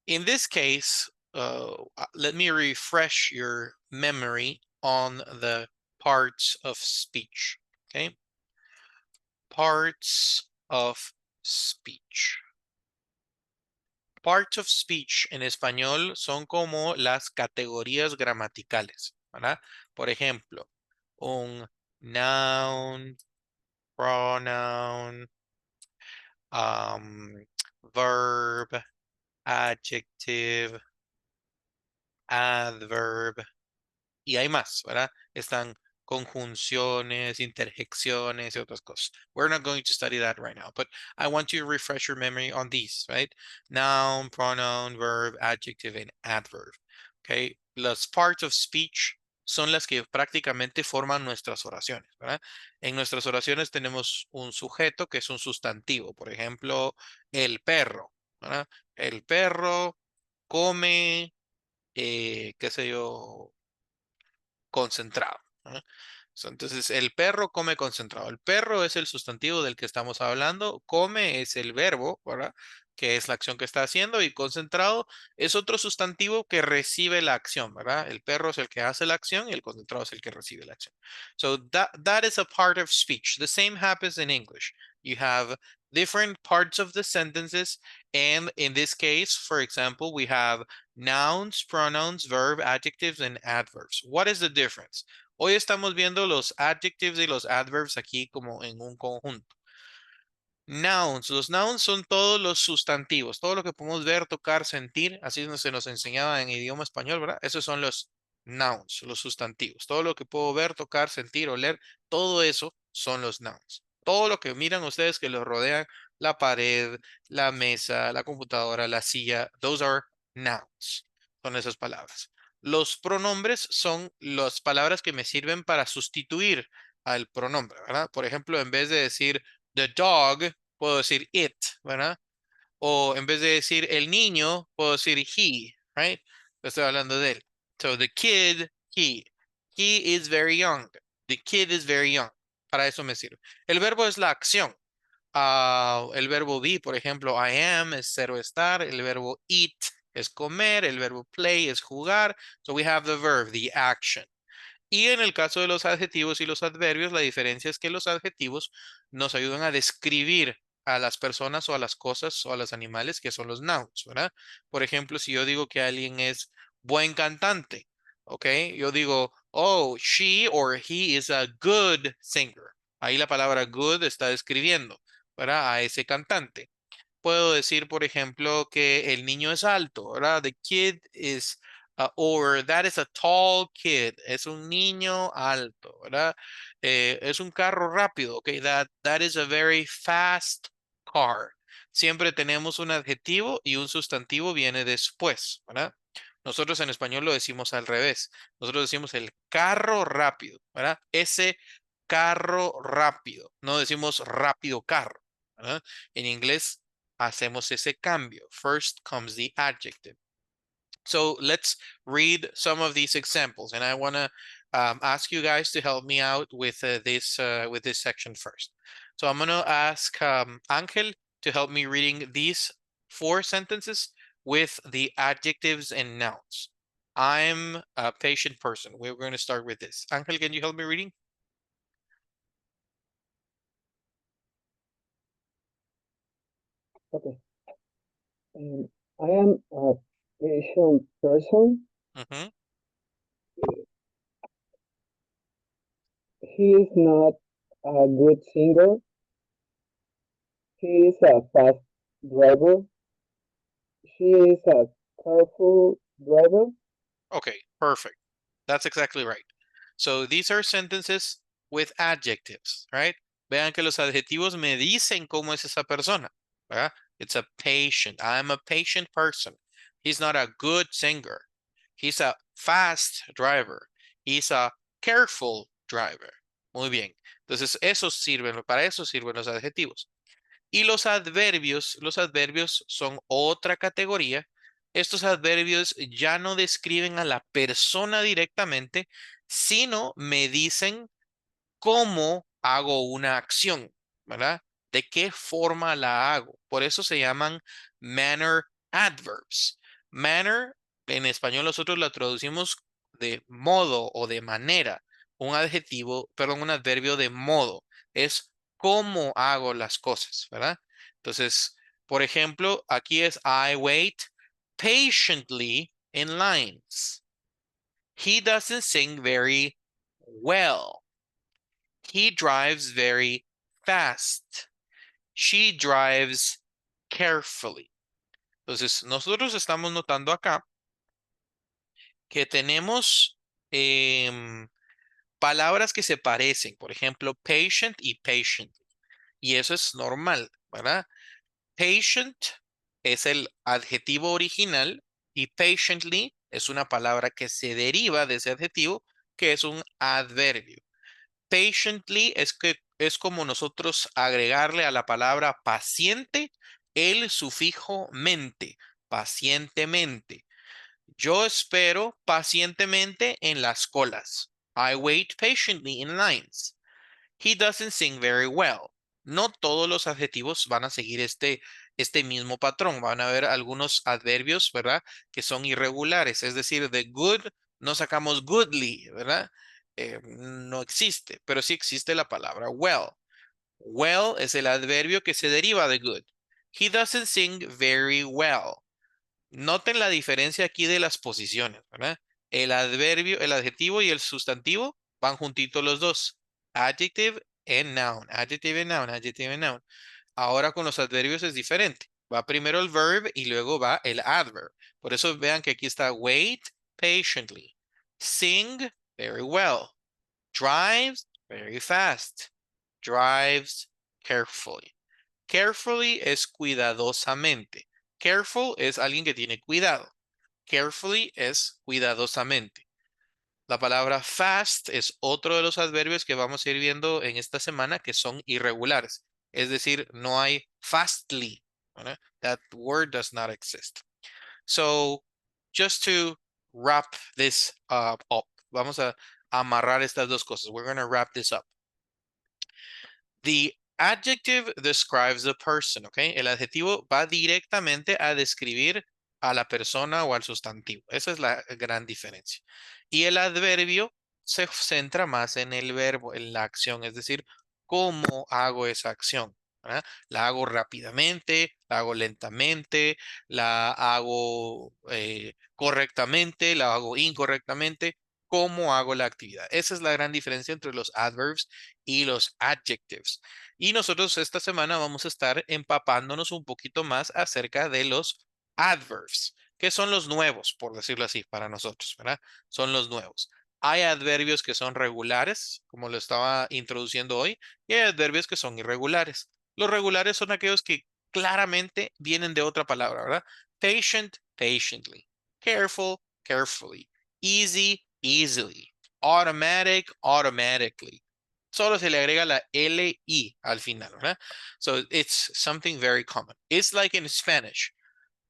In this case, let me refresh your memory on the parts of speech. Okay, parts of speech. Parts of speech en español son como las categorías gramaticales, ¿verdad? Por ejemplo, un noun, pronoun, verb, adjective, adverb, y hay más, ¿verdad? Están conjunciones, interjecciones y otras cosas. We're not going to study that right now, but I want you to refresh your memory on these, right? Noun, pronoun, verb, adjective, and adverb. Okay, las parts of speech son las que prácticamente forman nuestras oraciones, ¿verdad? En nuestras oraciones tenemos un sujeto que es un sustantivo, por ejemplo, el perro, ¿verdad? El perro come, qué sé yo, concentrado, ¿no? Entonces, el perro come concentrado. El perro es el sustantivo del que estamos hablando. Come es el verbo, ¿verdad? que es la acción que está haciendo, y concentrado es otro sustantivo que recibe la acción, ¿verdad? El perro es el que hace la acción y el concentrado es el que recibe la acción. So that is a part of speech. The same happens in English. You have different parts of the sentences, and in this case, for example, we have nouns, pronouns, verb, adjectives, and adverbs. What is the difference? Hoy estamos viendo los adjectives y los adverbs aquí como en un conjunto. Nouns, los nouns son todos los sustantivos, todo lo que podemos ver, tocar, sentir, así se nos enseñaba en idioma español, ¿verdad? Esos son los nouns, los sustantivos. Todo lo que puedo ver, tocar, sentir, oler, todo eso son los nouns. Todo lo que miran ustedes que los rodean, la pared, la mesa, la computadora, la silla, those are nouns. Son esas palabras. Los pronombres son las palabras que me sirven para sustituir al pronombre, ¿verdad? Por ejemplo, en vez de decir the dog, puedo decir it, ¿verdad? O en vez de decir el niño, puedo decir he, right? Estoy hablando de él. So the kid, he. He is very young. The kid is very young. Para eso me sirve. El verbo es la acción. El verbo be, por ejemplo, I am es ser o estar. El verbo eat es comer. El verbo play es jugar. So we have the verb, the action. Y en el caso de los adjetivos y los adverbios, la diferencia es que los adjetivos nos ayudan a describir a las personas o a las cosas o a los animales, que son los nouns, ¿verdad? Por ejemplo, si yo digo que alguien es buen cantante, ¿ok? Yo digo, oh, she or he is a good singer. Ahí la palabra good está describiendo, ¿verdad? A ese cantante. Puedo decir, por ejemplo, que el niño es alto, ¿verdad? The kid is, or that is a tall kid. Es un niño alto, ¿verdad? Es un carro rápido, ¿ok? That is a very fast car. Siempre tenemos un adjetivo y un sustantivo viene después, ¿verdad? Nosotros en español lo decimos al revés. Nosotros decimos el carro rápido, ¿verdad? Ese carro rápido. No decimos rápido carro, ¿verdad? En inglés hacemos ese cambio. First comes the adjective. So let's read some of these examples, and I want to ask you guys to help me out with this section first. So I'm going to ask Angel to help me reading these 4 sentences with the adjectives and nouns. I'm a patient person. We're going to start with this. Angel, can you help me reading? Okay. I am a patient person. Mhm. He is not a good singer. He is a fast driver. She is a careful driver. Okay, perfect. That's exactly right. So these are sentences with adjectives, right? Vean que los adjetivos me dicen cómo es esa persona, ¿verdad? It's a patient. I'm a patient person. He's not a good singer. He's a fast driver. He's a careful driver. Muy bien. Entonces, para eso sirven los adjetivos. Y los adverbios son otra categoría. Estos adverbios ya no describen a la persona directamente, sino me dicen cómo hago una acción, ¿verdad? ¿De qué forma la hago? Por eso se llaman manner adverbs. Manner, en español nosotros la traducimos de modo o de manera. Un adjetivo, perdón, un adverbio de modo. Es cómo hago las cosas, ¿verdad? Entonces, por ejemplo, aquí es I wait patiently in lines. He doesn't sing very well. He drives very fast. She drives carefully. Entonces, nosotros estamos notando acá que tenemos palabras que se parecen, por ejemplo, patient y patient. Y eso es normal, ¿verdad? Patient es el adjetivo original y patiently es una palabra que se deriva de ese adjetivo, que es un adverbio. Patiently es como nosotros agregarle a la palabra paciente el sufijo mente, pacientemente. Yo espero pacientemente en las colas. I wait patiently in lines. He doesn't sing very well. No todos los adjetivos van a seguir este mismo patrón. Van a haber algunos adverbios, ¿verdad? Que son irregulares, es decir, de good no sacamos goodly, ¿verdad? No existe, pero sí existe la palabra well. Well es el adverbio que se deriva de good. He doesn't sing very well. Noten la diferencia aquí de las posiciones, ¿verdad? El adverbio, el adjetivo y el sustantivo van juntitos los dos. Adjective and noun, adjective and noun, adjective and noun. Ahora con los adverbios es diferente. Va primero el verb y luego va el adverb. Por eso vean que aquí está wait patiently. Sing very well. Drives very fast. Drives carefully. Carefully es cuidadosamente. Careful es alguien que tiene cuidado. Carefully es cuidadosamente. La palabra fast es otro de los adverbios que vamos a ir viendo en esta semana que son irregulares. Es decir, no hay fastly. ¿Verdad? That word does not exist. So, just to wrap this up, vamos a amarrar estas dos cosas. We're going to wrap this up. The adjective describes the person, ¿ok? El adjetivo va directamente a describir a la persona o al sustantivo. Esa es la gran diferencia. Y el adverbio se centra más en el verbo, en la acción, es decir, cómo hago esa acción. ¿Verdad? La hago rápidamente, la hago lentamente, la hago correctamente, la hago incorrectamente. ¿Cómo hago la actividad? Esa es la gran diferencia entre los adverbs y los adjectives. Y nosotros esta semana vamos a estar empapándonos un poquito más acerca de los adverbs, que son los nuevos, por decirlo así, para nosotros, ¿verdad? Son los nuevos. Hay adverbios que son regulares, como lo estaba introduciendo hoy, y hay adverbios que son irregulares. Los regulares son aquellos que claramente vienen de otra palabra, ¿verdad? Patient, patiently. Careful, carefully. Easy, easily. Automatic, automatically. Solo se le agrega la L-I al final, ¿verdad? So it's something very common. It's like in Spanish,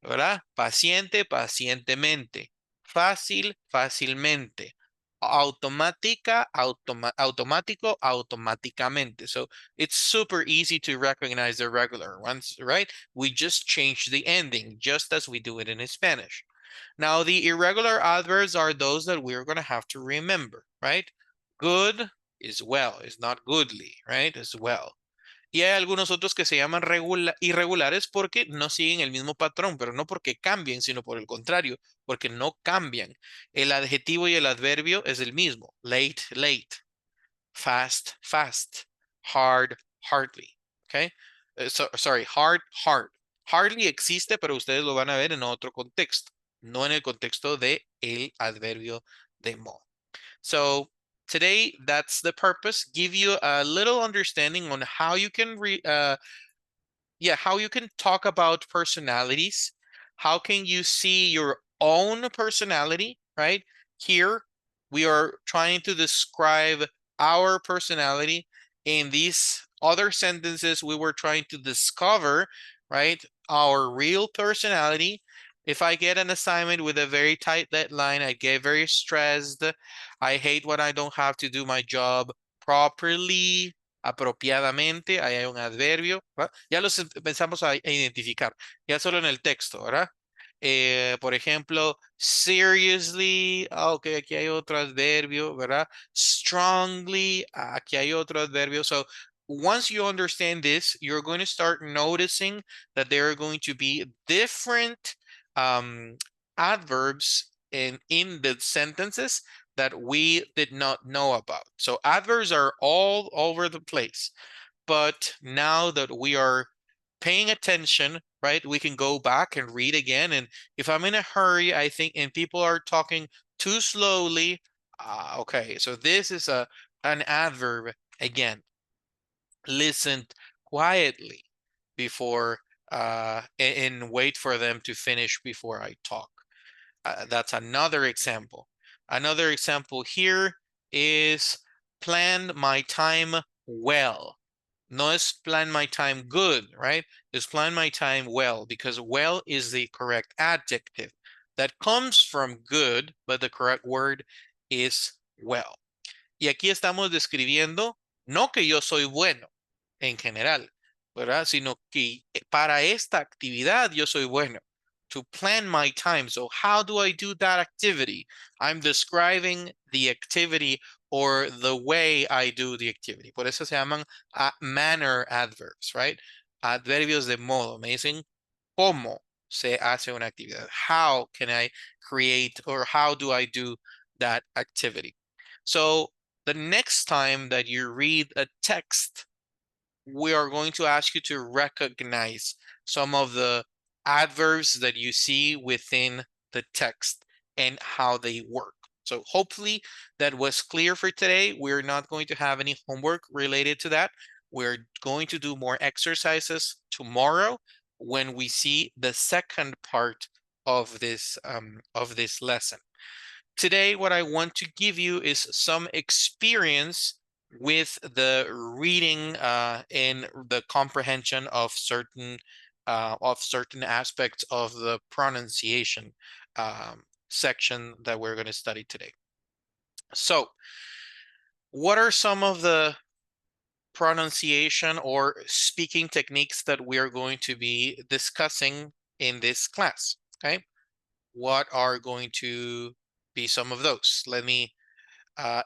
¿verdad? Paciente, pacientemente. Fácil, fácilmente. Automática, automático, automáticamente. So it's super easy to recognize the regular ones, right? We just change the ending, just as we do it in Spanish. Now, the irregular adverbs are those that we're going to have to remember, right? Good is well, is not goodly, right? Is well. Y hay algunos otros que se llaman irregulares porque no siguen el mismo patrón, pero no porque cambien, sino por el contrario, porque no cambian. El adjetivo y el adverbio es el mismo. Late, late. Fast, fast. Hard, hardly. Okay? Sorry, hard, hard. Hardly existe, pero ustedes lo van a ver en otro contexto, no en el contexto de el adverbio de mo. So today, that's the purpose. Give you a little understanding on how you can how you can talk about personalities. How can you see your own personality, right? Here, we are trying to describe our personality. In these other sentences, we were trying to discover, right, our real personality. If I get an assignment with a very tight deadline, I get very stressed. I hate when I don't have to do my job properly, apropiadamente. Ahí hay un adverbio, ¿verdad? Ya los empezamos a identificar, ya solo en el texto, ¿verdad? Por ejemplo, seriously, ok, aquí hay otro adverbio, ¿verdad? Strongly, aquí hay otro adverbio. So once you understand this, you're going to start noticing that there are going to be different adverbs in the sentences that we did not know about. So adverbs are all over the place. But now that we are paying attention, right, we can go back and read again. And if I'm in a hurry, I think, and people are talking too slowly, okay, so this is an adverb again. Listen quietly before and wait for them to finish before I talk. That's another example. Another example here is plan my time well. No es plan my time good, right? It's plan my time well, because well is the correct adjective that comes from good, but the correct word is well. Y aquí estamos describiendo, no que yo soy bueno en general. ¿verdad? Sino que para esta actividad yo soy bueno. To plan my time. So how do I do that activity? I'm describing the activity or the way I do the activity. Por eso se llaman manner adverbs, right? Adverbios de modo. Me dicen cómo se hace una actividad. How can I create or how do I do that activity? So the next time that you read a text, we are going to ask you to recognize some of the adverbs that you see within the text and how they work. So hopefully that was clear for today. We're not going to have any homework related to that. We're going to do more exercises tomorrow when we see the second part of this lesson. Today, what I want to give you is some experience with the reading and the comprehension of certain aspects of the pronunciation section that we're going to study today. So, what are some of the pronunciation or speaking techniques that we are going to be discussing in this class? Okay, what are going to be some of those? Let me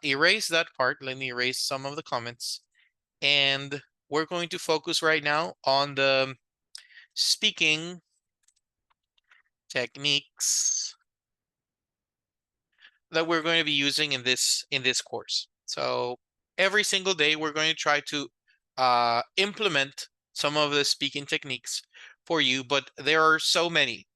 erase that part. Let me erase some of the comments. And we're going to focus right now on the speaking techniques that we're going to be using in this course. So every single day, we're going to try to implement some of the speaking techniques for you, but there are so many.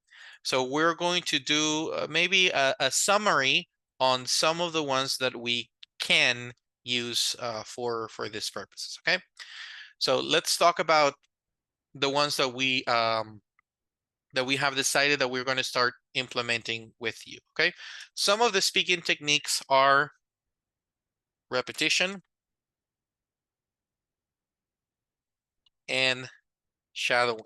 So we're going to do maybe a summary on some of the ones that we can use for this purposes. Okay, so let's talk about the ones that we have decided that we're going to start implementing with you. Okay, some of the speaking techniques are repetition and shadowing.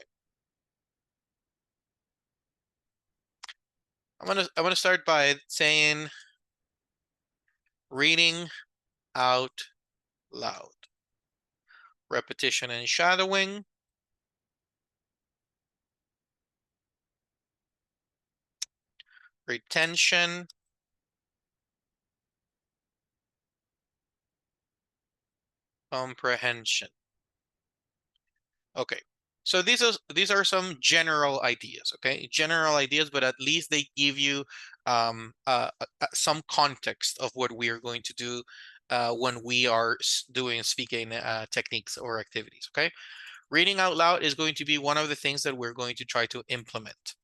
I'm gonna start by saying reading out loud. Repetition and shadowing. Retention. Comprehension. Okay, so these are some general ideas, okay? General ideas, but at least they give you some context of what we are going to do when we are doing speaking techniques or activities, okay? Reading out loud is going to be one of the things that we're going to try to implement.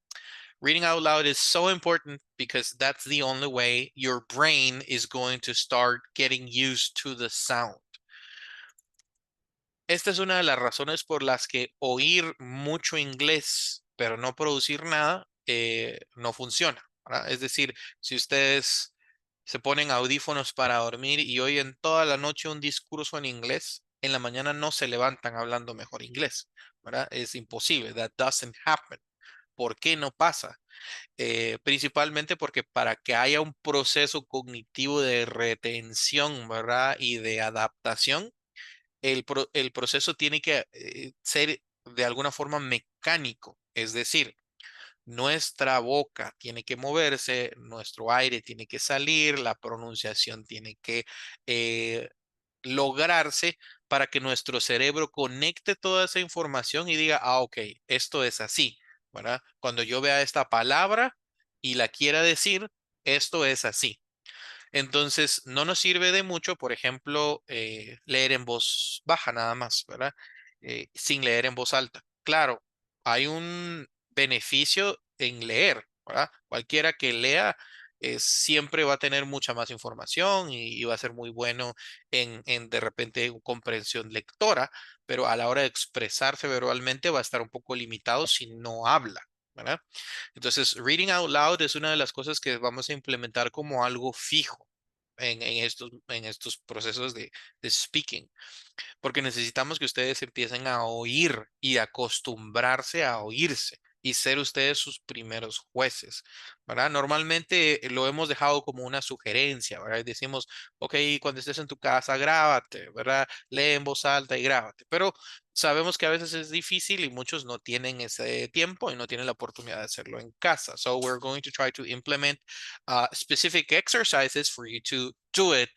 Reading out loud is so important because that's the only way your brain is going to start getting used to the sound. Esta es una de las razones por las que oír mucho inglés, pero no producir nada, no funciona, ¿verdad? Es decir, si ustedes se ponen audífonos para dormir y oyen toda la noche un discurso en inglés, en la mañana no se levantan hablando mejor inglés, ¿verdad? Es imposible. That doesn't happen. ¿Por qué no pasa? Principalmente porque para que haya un proceso cognitivo de retención, ¿verdad? Y de adaptación, el proceso tiene que ser de alguna forma mecánico, es decir, nuestra boca tiene que moverse, nuestro aire tiene que salir, la pronunciación tiene que lograrse para que nuestro cerebro conecte toda esa información y diga, ah, ok, esto es así, ¿verdad? Cuando yo vea esta palabra y la quiera decir, esto es así. Entonces, no nos sirve de mucho, por ejemplo, leer en voz baja nada más, ¿verdad? Sin leer en voz alta. Claro, hay un beneficio en leer, ¿verdad? Cualquiera que lea siempre va a tener mucha más información y va a ser muy bueno en de repente comprensión lectora, pero a la hora de expresarse verbalmente va a estar un poco limitado si no habla, ¿verdad? Entonces, reading out loud es una de las cosas que vamos a implementar como algo fijo en estos procesos de speaking, porque necesitamos que ustedes empiecen a oír y acostumbrarse a oírse. y ser ustedes sus primeros jueces, ¿verdad? Normalmente lo hemos dejado como una sugerencia, ¿verdad? Y decimos, ok, cuando estés en tu casa, grábate, ¿verdad? Lee en voz alta y grábate. Pero sabemos que a veces es difícil y muchos no tienen ese tiempo y no tienen la oportunidad de hacerlo en casa. So we're going to try to implement specific exercises for you to do it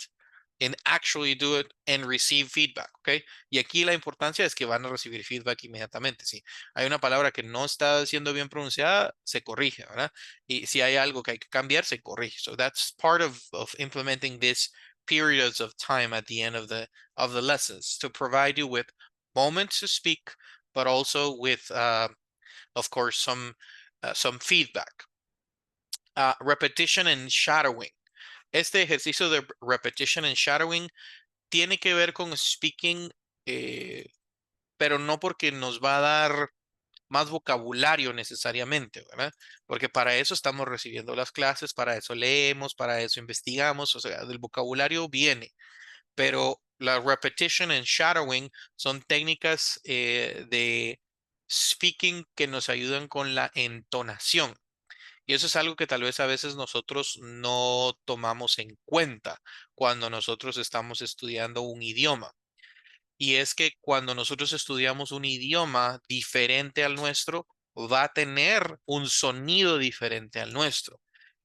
and actually do it and receive feedback, ¿ok? Y aquí la importancia es que van a recibir feedback inmediatamente. Si hay una palabra que no está siendo bien pronunciada, se corrige, ¿verdad? Y si hay algo que hay que cambiar, se corrige. So that's part of implementing this periods of time at the end of the lessons to provide you with moments to speak, but also with, of course, some feedback. Repetition and shadowing. Este ejercicio de repetition and shadowing tiene que ver con speaking, pero no porque nos va a dar más vocabulario necesariamente, ¿verdad? Porque para eso estamos recibiendo las clases, para eso leemos, para eso investigamos, o sea, del vocabulario viene, pero la repetition and shadowing son técnicas de speaking que nos ayudan con la entonación. Y eso es algo que tal vez a veces nosotros no tomamos en cuenta cuando nosotros estamos estudiando un idioma. Y es que cuando nosotros estudiamos un idioma diferente al nuestro, va a tener un sonido diferente al nuestro.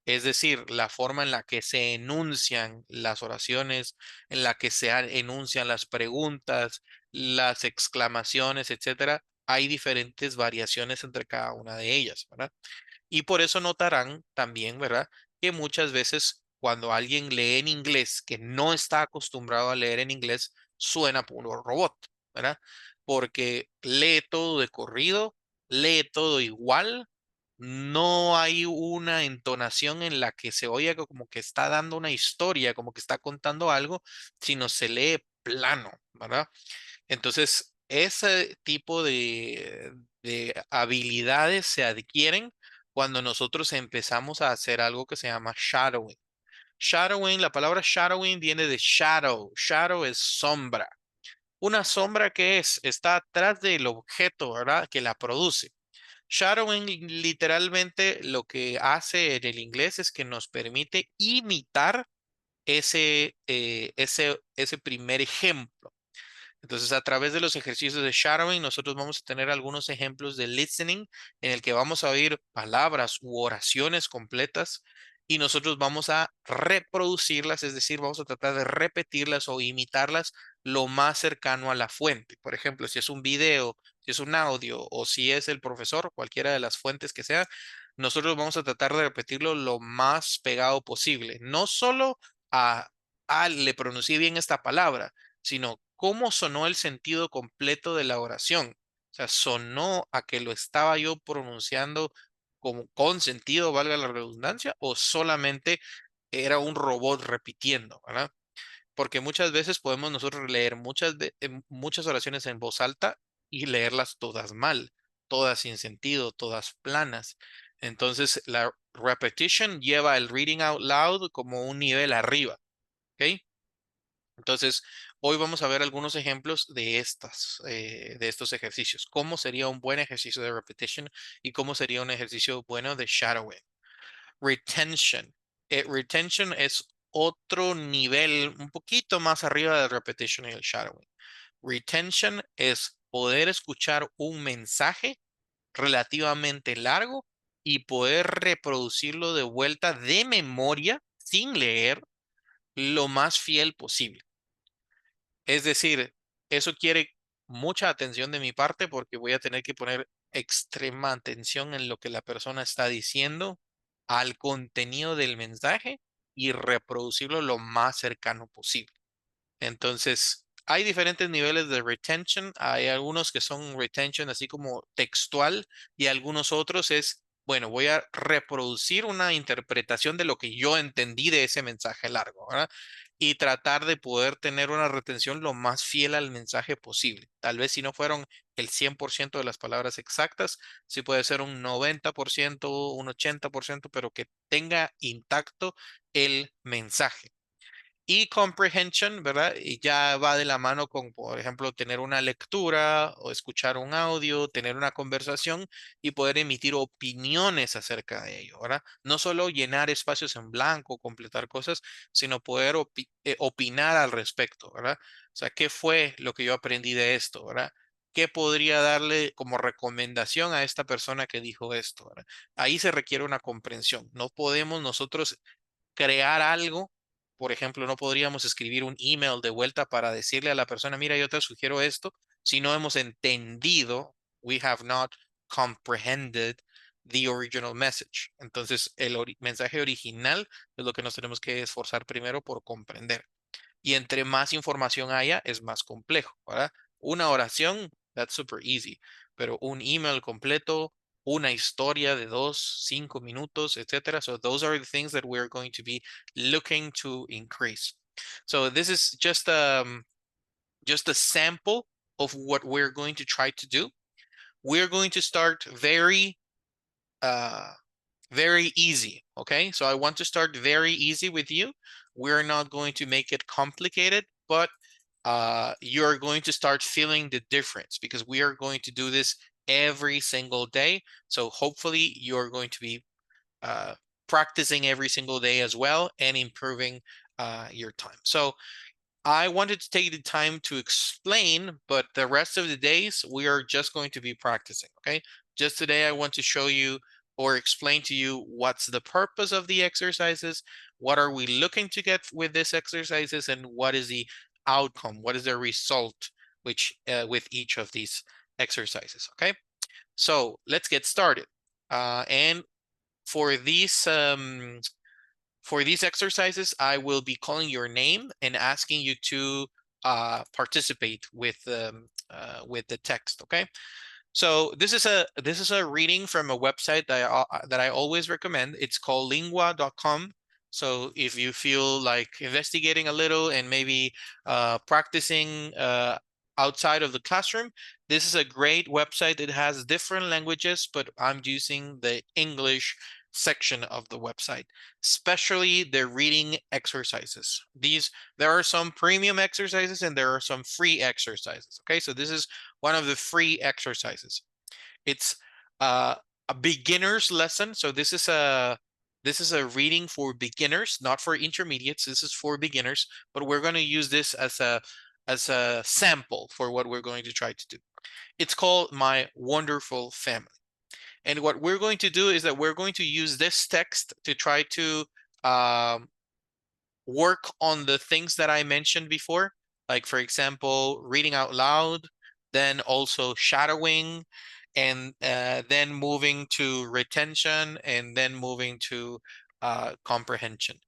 Es decir, la forma en la que se enuncian las oraciones, en la que se enuncian las preguntas, las exclamaciones, etcétera, hay diferentes variaciones entre cada una de ellas, ¿verdad? Y por eso notarán también, ¿verdad? Que muchas veces cuando alguien lee en inglés que no está acostumbrado a leer en inglés, suena puro robot, ¿verdad? Porque lee todo de corrido, lee todo igual, no hay una entonación en la que se oiga como que está dando una historia, como que está contando algo, sino se lee plano, ¿verdad? Entonces, ese tipo de habilidades se adquieren cuando nosotros empezamos a hacer algo que se llama shadowing. Shadowing, la palabra shadowing viene de shadow. Shadow es sombra. Una sombra que está atrás del objeto, ¿verdad? Que la produce. Shadowing literalmente lo que hace en el inglés es que nos permite imitar ese primer ejemplo. Entonces, a través de los ejercicios de shadowing, nosotros vamos a tener algunos ejemplos de listening en el que vamos a oír palabras u oraciones completas y nosotros vamos a reproducirlas, es decir, vamos a tratar de repetirlas o imitarlas lo más cercano a la fuente. Por ejemplo, si es un video, si es un audio o si es el profesor, cualquiera de las fuentes que sea, nosotros vamos a tratar de repetirlo lo más pegado posible. No solo le pronuncié bien esta palabra, sino cómo sonó el sentido completo de la oración. O sea, sonó a que lo estaba yo pronunciando con sentido, valga la redundancia, o solamente era un robot repitiendo, ¿verdad? Porque muchas veces podemos nosotros leer muchas oraciones en voz alta y leerlas todas mal, todas sin sentido, todas planas. Entonces, la repetition lleva el reading out loud como un nivel arriba, ¿ok? Entonces, hoy vamos a ver algunos ejemplos de estos ejercicios. ¿Cómo sería un buen ejercicio de repetition y cómo sería un ejercicio bueno de shadowing? Retention. Retention es otro nivel un poquito más arriba del repetition y el shadowing. Retention es poder escuchar un mensaje relativamente largo y poder reproducirlo de vuelta de memoria sin leer lo más fiel posible. Es decir, eso quiere mucha atención de mi parte porque voy a tener que poner extrema atención en lo que la persona está diciendo, al contenido del mensaje y reproducirlo lo más cercano posible. Entonces, hay diferentes niveles de retention. Hay algunos que son retention así como textual y algunos otros es, bueno, voy a reproducir una interpretación de lo que yo entendí de ese mensaje largo, ¿verdad? Y tratar de poder tener una retención lo más fiel al mensaje posible. Tal vez si no fueron el 100% de las palabras exactas, sí puede ser un 90%, un 80%, pero que tenga intacto el mensaje. Y comprehension, ¿verdad? Y ya va de la mano con, por ejemplo, tener una lectura o escuchar un audio, tener una conversación y poder emitir opiniones acerca de ello, ¿verdad? No solo llenar espacios en blanco, completar cosas, sino poder opinar al respecto, ¿verdad? O sea, ¿qué fue lo que yo aprendí de esto, ¿verdad? ¿Qué podría darle como recomendación a esta persona que dijo esto, ¿verdad? Ahí se requiere una comprensión. No podemos nosotros crear algo. Por ejemplo, no podríamos escribir un email de vuelta para decirle a la persona, mira, yo te sugiero esto, si no hemos entendido, we have not comprehended the original message. Entonces, el mensaje original es lo que nos tenemos que esforzar primero por comprender. Y entre más información haya, es más complejo, ¿verdad? Una oración, that's super easy, pero un email completo, una historia de 2, 5 minutos, etcétera. So those are the things that we're going to be looking to increase. So this is just a sample of what we're going to try to do. We're going to start very easy, okay? So I want to start very easy with you. We're not going to make it complicated, but you're going to start feeling the difference because we are going to do this every single day. So hopefully you're going to be practicing every single day as well and improving your time. So I wanted to take the time to explain, but the rest of the days we are just going to be practicing, okay? Just today I want to show you or explain to you what's the purpose of the exercises, what are we looking to get with these exercises, and what is the outcome, what is the result which with each of these exercises, okay? So let's get started. And for these exercises, I will be calling your name and asking you to participate with the text. Okay. So this is a reading from a website that I always recommend. It's called lingua.com. So if you feel like investigating a little and maybe practicing outside of the classroom, this is a great website. It has different languages, but I'm using the English section of the website, especially the reading exercises. There are some premium exercises and there are some free exercises. Okay, so this is one of the free exercises. It's a beginner's lesson. So this is a reading for beginners, not for intermediates. This is for beginners, but we're going to use this as a sample for what we're going to try to do. It's called My Wonderful Family. And what we're going to do is that we're going to use this text to try to work on the things that I mentioned before. Like, for example, reading out loud, then also shadowing, and then moving to retention, and then moving to comprehension.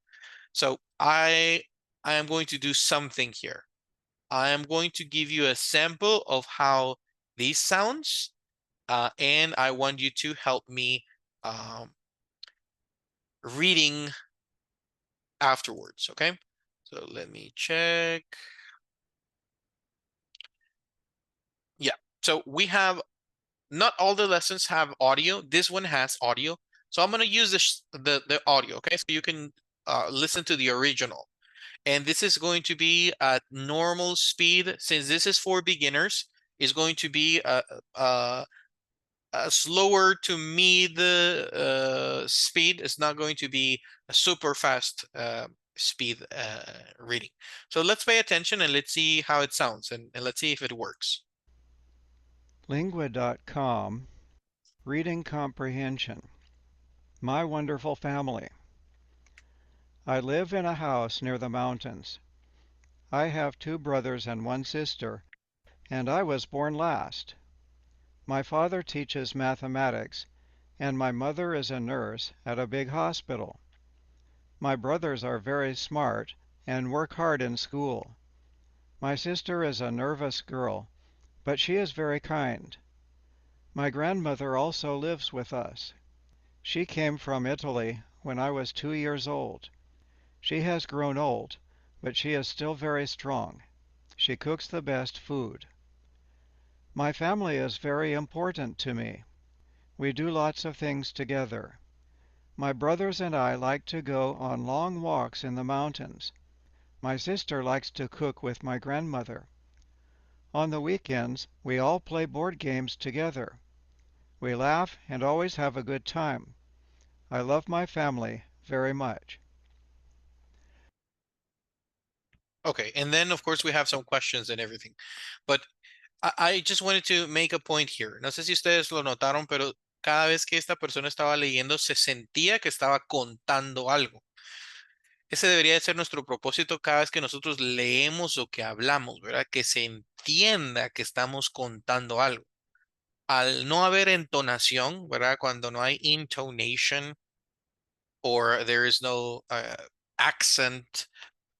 So I am going to do something here. I am going to give you a sample of how these sounds, and I want you to help me reading afterwards, okay? So let me check. Yeah, so we have, not all the lessons have audio. This one has audio. So I'm gonna use the audio, okay? So you can listen to the original. And this is going to be at normal speed. Since this is for beginners, is going to be a slower to mid speed. It's not going to be a super fast speed reading. So let's pay attention and let's see how it sounds and let's see if it works. Lingua.com, Reading Comprehension. My Wonderful Family. I live in a house near the mountains. I have 2 brothers and 1 sister, and I was born last. My father teaches mathematics, and my mother is a nurse at a big hospital. My brothers are very smart and work hard in school. My sister is a nervous girl, but she is very kind. My grandmother also lives with us. She came from Italy when I was 2 years old. She has grown old, but she is still very strong. She cooks the best food. My family is very important to me. We do lots of things together. My brothers and I like to go on long walks in the mountains. My sister likes to cook with my grandmother. On the weekends, we all play board games together. We laugh and always have a good time. I love my family very much. Okay, and then of course we have some questions and everything. But I just wanted to make a point here. No sé si ustedes lo notaron, pero cada vez que esta persona estaba leyendo se sentía que estaba contando algo. Ese debería de ser nuestro propósito cada vez que nosotros leemos o que hablamos, ¿verdad? Que se entienda que estamos contando algo. Al no haber entonación, ¿verdad? Cuando no hay intonation or there is no accent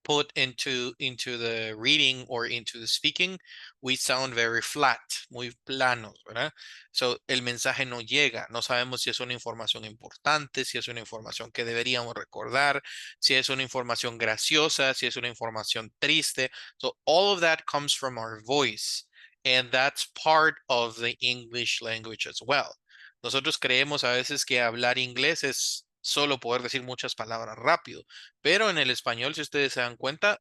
put into the reading or into the speaking, we sound very flat, muy planos, ¿verdad? So, el mensaje no llega, no sabemos si es una información importante, si es una información que deberíamos recordar, si es una información graciosa, si es una información triste. So, all of that comes from our voice, and that's part of the English language as well. Nosotros creemos a veces que hablar inglés es solo poder decir muchas palabras rápido. Pero en el español, si ustedes se dan cuenta,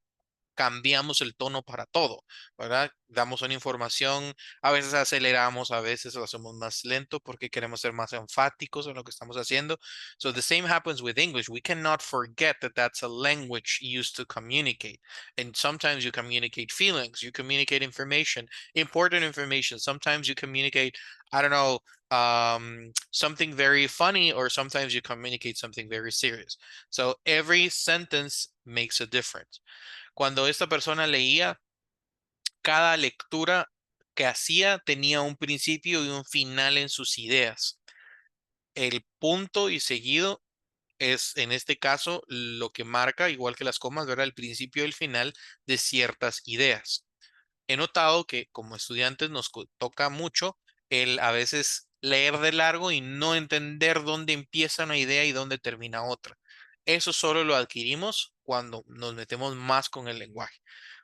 cambiamos el tono para todo, ¿verdad? Damos una información, a veces aceleramos, a veces lo hacemos más lento porque queremos ser más enfáticos en lo que estamos haciendo. So the same happens with English. We cannot forget that that's a language used to communicate. And sometimes you communicate feelings, you communicate information, important information. Sometimes you communicate, I don't know, something very funny, or sometimes you communicate something very serious. So every sentence makes a difference. Cuando esta persona leía, cada lectura que hacía tenía un principio y un final en sus ideas. El punto y seguido es, en este caso, lo que marca, igual que las comas, ¿verdad? El principio y el final de ciertas ideas. He notado que como estudiantes nos toca mucho el a veces leer de largo y no entender dónde empieza una idea y dónde termina otra. Eso solo lo adquirimos cuando nos metemos más con el lenguaje,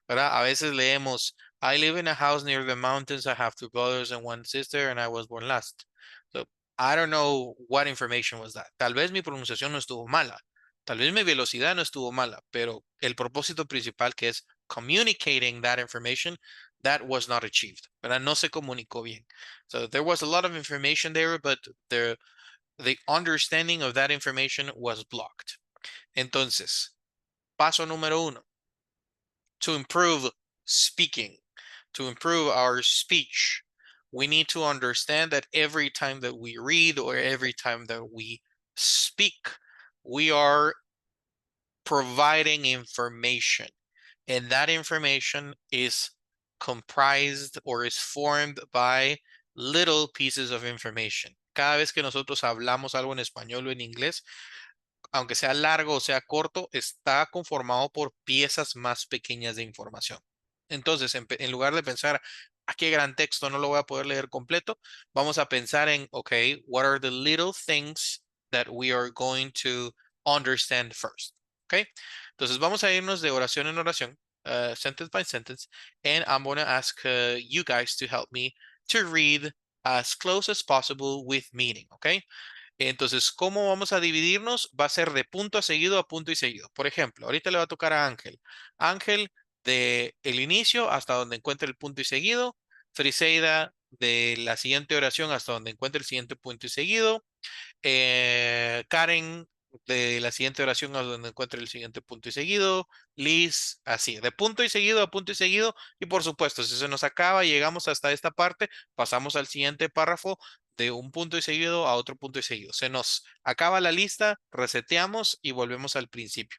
¿verdad? A veces leemos, I live in a house near the mountains, I have two brothers and one sister, and I was born last. So, I don't know what information was that. Tal vez mi pronunciación no estuvo mala, tal vez mi velocidad no estuvo mala, pero el propósito principal, que es communicating that information, that was not achieved, ¿verdad? No se comunicó bien. So there was a lot of information there, but the understanding of that information was blocked. Entonces, paso número uno, to improve speaking, to improve our speech, we need to understand that every time that we read or every time that we speak, we are providing information, and that information is comprised or is formed by little pieces of information. Cada vez que nosotros hablamos algo en español o en inglés, aunque sea largo o sea corto, está conformado por piezas más pequeñas de información. Entonces, en lugar de pensar, ¿a qué gran texto no lo voy a poder leer completo? Vamos a pensar en, okay, what are the little things that we are going to understand first? Okay, entonces vamos a irnos de oración en oración, sentence by sentence, and I'm going to ask you guys to help me to read as close as possible with meaning, okay? Entonces, ¿cómo vamos a dividirnos? Va a ser de punto a seguido a punto y seguido. Por ejemplo, ahorita le va a tocar a Ángel. Ángel, de el inicio hasta donde encuentre el punto y seguido. Friseida, de la siguiente oración hasta donde encuentre el siguiente punto y seguido. Karen, de la siguiente oración a donde encuentre el siguiente punto y seguido. Liz, así, de punto y seguido a punto y seguido. Y por supuesto, si se nos acaba, llegamos hasta esta parte, pasamos al siguiente párrafo de un punto y seguido a otro punto y seguido. Se nos acaba la lista, reseteamos y volvemos al principio.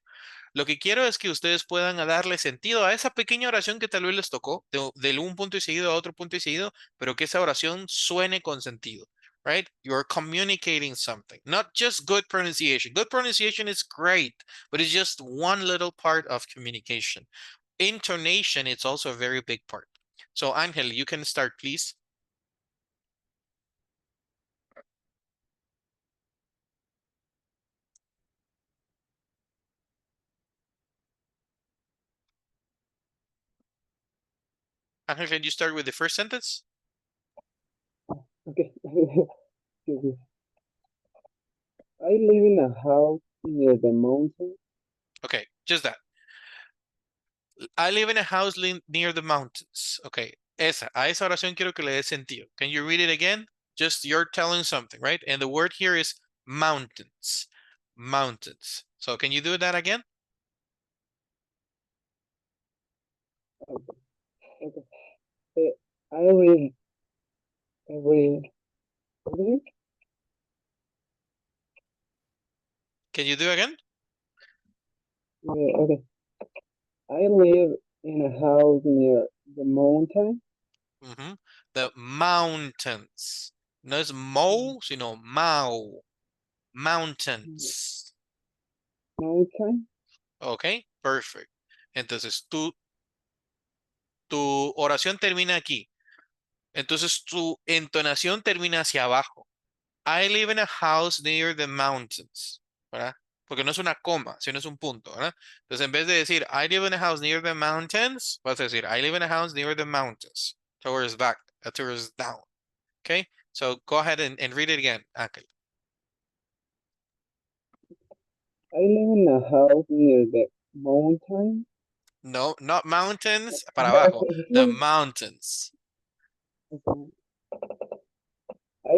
Lo que quiero es que ustedes puedan darle sentido a esa pequeña oración que tal vez les tocó, del un punto y seguido a otro punto y seguido, pero que esa oración suene con sentido. Right? You're communicating something, not just good pronunciation. Good pronunciation is great, but it's just one little part of communication. Intonation, it's also a very big part. So, Angel, you can start, please. Angel, can you start with the first sentence? Okay. Excuse me. I live in a house near the mountain. Okay, just that. I live in a house near the mountains. Okay, a esa oración quiero que le dé sentido. Can you read it again? Just you're telling something, right? And the word here is mountains. Mountains. So can you do that again? Okay. I live every Can you do again? okay. I live in a house near the mountain. Mhm. The mountains. No es mo, sino mau. Mountains. Mountain. Ok, perfect. Entonces tu oración termina aquí. Entonces tu entonación termina hacia abajo. I live in a house near the mountains, ¿verdad? Porque no es una coma, sino es un punto, ¿verdad? Entonces en vez de decir I live in a house near the mountains, vas a decir I live in a house near the mountains, towards back, towards down. Okay, so go ahead and read it again, Ángel. I live in a house near the mountain. No, not mountains, para abajo, the mountains. I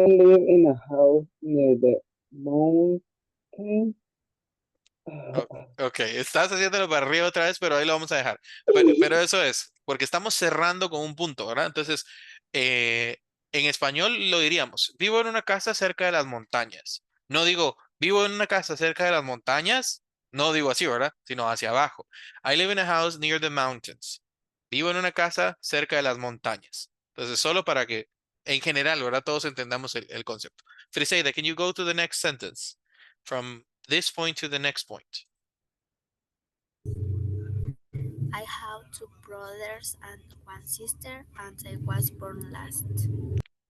live in a house near the mountain. Ok, estás haciéndolo para arriba otra vez, pero ahí lo vamos a dejar. Pero eso es, porque estamos cerrando con un punto, ¿verdad? Entonces, en español lo diríamos, vivo en una casa cerca de las montañas. No digo, vivo en una casa cerca de las montañas, no digo así, ¿verdad? Sino hacia abajo. I live in a house near the mountains. Vivo en una casa cerca de las montañas. Entonces, solo para que, en general, ¿verdad? Todos entendamos el concepto. Friseida, can you go to the next sentence? From this point to the next point. I have two brothers and one sister, and I was born last.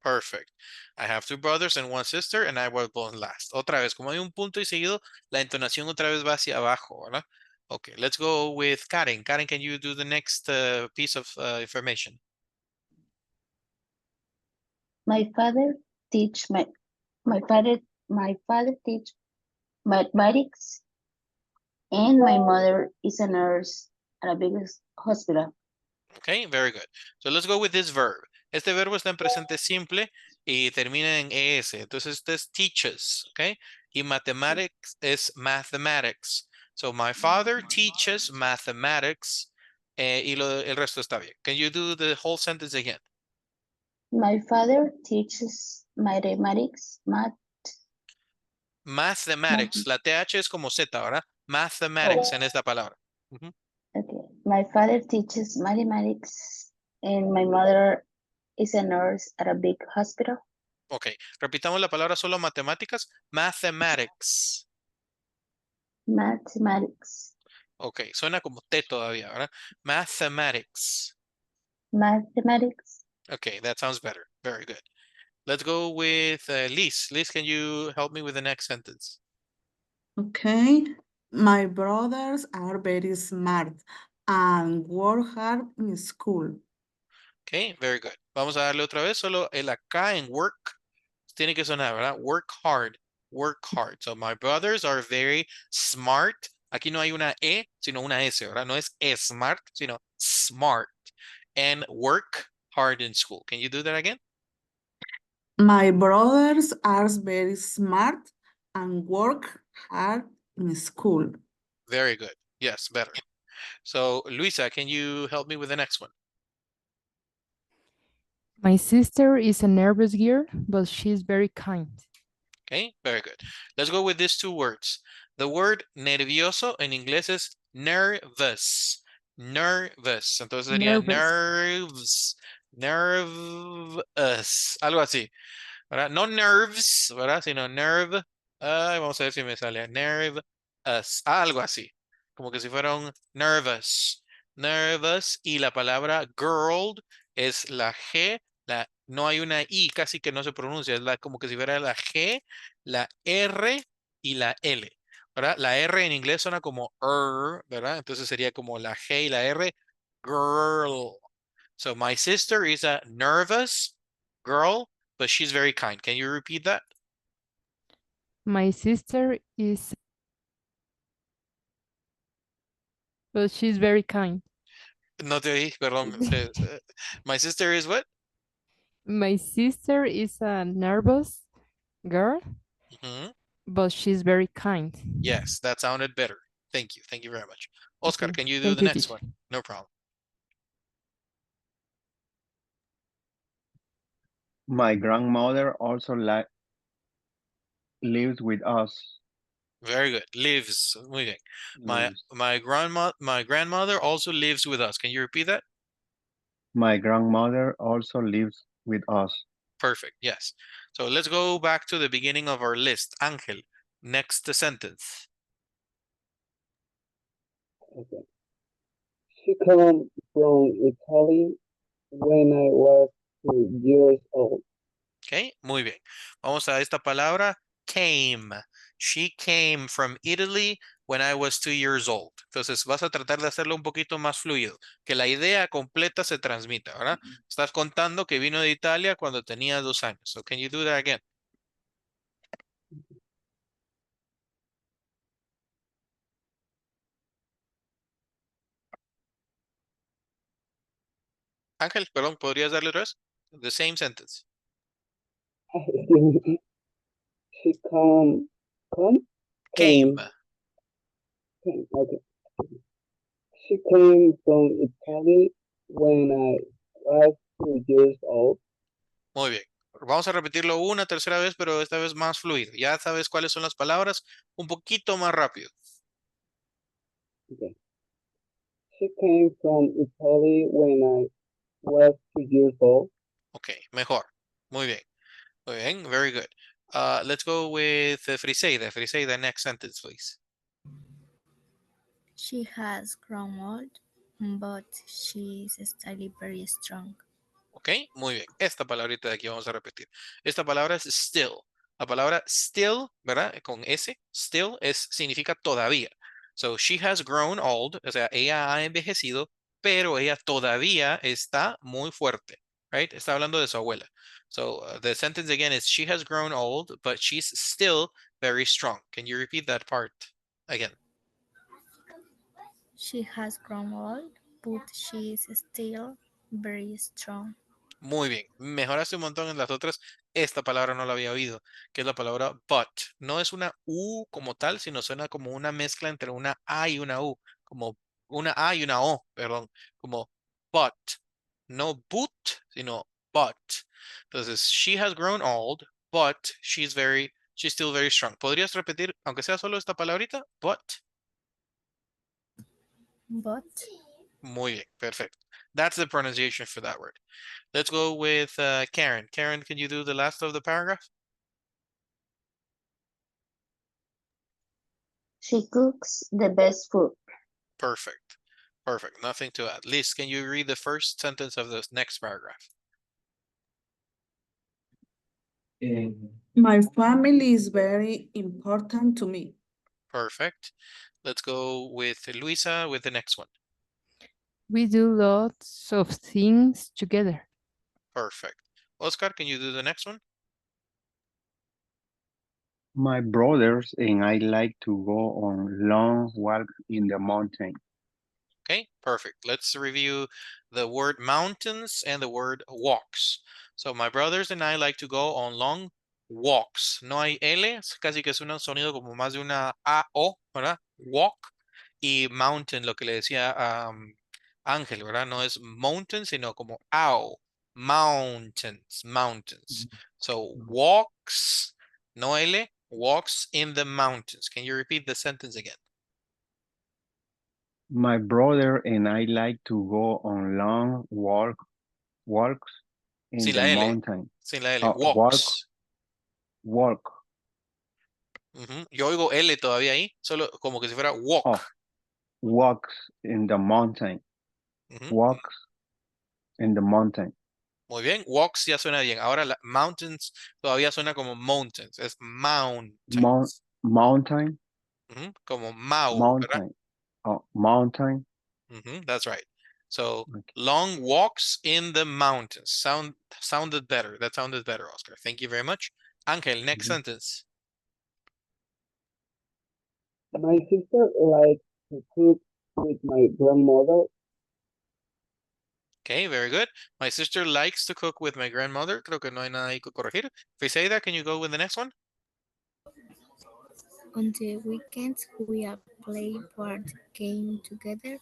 Perfect. I have two brothers and one sister, and I was born last. Otra vez, como hay un punto y seguido, la entonación otra vez va hacia abajo, ¿verdad? Okay, let's go with Karen. Karen, can you do the next piece of information? My father teach my father teach mathematics, and my mother is a nurse at a big hospital. Okay, very good. So let's go with this verb. Este verbo está en presente simple y termina en ES. Entonces este es teaches, okay? Y mathematics es mathematics. So my father teaches mathematics y el resto está bien. Can you do the whole sentence again? My father teaches mathematics, Mathematics. La TH es como Z, ¿verdad? Mathematics en esta palabra. Ujú. Okay. My father teaches mathematics, and my mother is a nurse at a big hospital. Ok, repitamos la palabra solo matemáticas. Mathematics. Mathematics. Ok, suena como T todavía, ¿verdad? Mathematics. Mathematics. Okay, that sounds better. Very good. Let's go with Liz. Liz, can you help me with the next sentence? Okay, my brothers are very smart and work hard in school. Okay, very good. Vamos a darle otra vez, solo el acá en work tiene que sonar, ¿verdad? Work hard, work hard. So my brothers are very smart. Aquí no hay una E, sino una S, ¿verdad? No es smart, sino smart. And work hard in school. Can you do that again? My brothers are very smart and work hard in school. Very good. Yes, better. So Luisa, can you help me with the next one? My sister is a nervous girl, but she's very kind. Okay, very good. Let's go with these two words. The word nervioso en inglés es nervous. Nervous. Entonces sería nerves. Nervous. Algo así. ¿Verdad? No nerves, ¿verdad? Sino nerve. Ay, vamos a ver si me sale. Nerve. Algo así. Como que si fuera un nervous. Nervous. Y la palabra girl es la G. No hay una I, casi que no se pronuncia. Es como que si fuera la G, la R y la L. ¿Verdad? La R en inglés suena como ¿verdad? Entonces sería como la G y la R. Girl. So my sister is a nervous girl, but she's very kind. Can you repeat that? My sister is, but she's very kind. No te oí, perdón. My sister is what? My sister is a nervous girl, Mhm. but she's very kind. Yes, that sounded better. Thank you. Thank you very much. Oscar, Okay, can you do thank the you, next teacher. one? No problem. My grandmother also lives with us. Very good. Lives. Muy bien. Lives. My grandmother also lives with us. Can you repeat that? My grandmother also lives with us. Perfect. Yes. So let's go back to the beginning of our list. Angel, next sentence. Okay. She came from Italy when I was 2 years old. Ok, muy bien. Vamos a esta palabra, came. She came from Italy when I was 2 years old. Entonces vas a tratar de hacerlo un poquito más fluido, que la idea completa se transmita, ¿verdad? Estás contando que vino de Italia cuando tenía 2 años. So can you do that again? Ángel, perdón, ¿podrías darle otra vez? The same sentence. She came, Came. okay. She came from Italy when I was 2 years old. Muy bien. Vamos a repetirlo una tercera vez, pero esta vez más fluido. Ya sabes cuáles son las palabras, un poquito más rápido. Okay. She came from Italy when I was 2 years old. Ok, mejor. Muy bien. Muy bien, very good. Let's go with Friseida. Friseida, next sentence, please. She has grown old, but she is still very strong. Ok, muy bien. Esta palabrita de aquí vamos a repetir. Esta palabra es still. La palabra still, ¿verdad? Con S, still significa todavía. So she has grown old, o sea, ella ha envejecido, pero ella todavía está muy fuerte, right? Está hablando de su abuela. So the sentence again is she has grown old, but she's still very strong. Can you repeat that part again? She has grown old, but she is still very strong. Muy bien, mejoraste un montón en las otras. Esta palabra no la había oído, que es la palabra but. No es una U como tal, sino suena como una mezcla entre una A y una U, como una A y una O, perdón, como but. No but, sino but. Entonces, she has grown old, but she's still very strong. ¿Podrías repetir, aunque sea solo esta palabrita? But. But Muy bien, perfecto. That's the pronunciation for that word. Let's go with Karen. Karen, can you do the last of the paragraph? She cooks the best food. Perfect. Perfect. Nothing to add. Liz, can you read the first sentence of the next paragraph? My family is very important to me. Perfect. Let's go with Luisa with the next one. We do lots of things together. Perfect. Oscar, can you do the next one? My brothers and I like to go on long walks in the mountain. Okay, perfect. Let's review the word mountains and the word walks. So my brothers and I like to go on long walks. No hay L, casi que es un sonido como más de una A-O, ¿verdad? Walk. Y mountain, lo que le decía Ángel, ¿verdad? No es mountain, sino como ow. Mountains. So walks, no L, walks in the mountains. Can you repeat the sentence again? My brother and I like to go on long walks in Sin the la L, mountain. sin la L, Walk. Ujú. Yo oigo L todavía ahí, solo como que si fuera walk. Oh, walks in the mountain. Ujú. Walks in the mountain. Muy bien, walks ya suena bien. Ahora la mountains todavía suena como mountains, es mountains. Mountain. Ujú, como mau, ¿verdad? Mountain. Oh, mountain. Ujú, that's right. So Okay. long walks in the mountains. Sounded better. That sounded better, Oscar. Thank you very much. Ángel, next sentence. My sister likes to cook with my grandmother. Okay, very good. My sister likes to cook with my grandmother. Creo que no hay nada ahí que corregir. Friseida, can you go with the next one? On the weekends, we play board game together.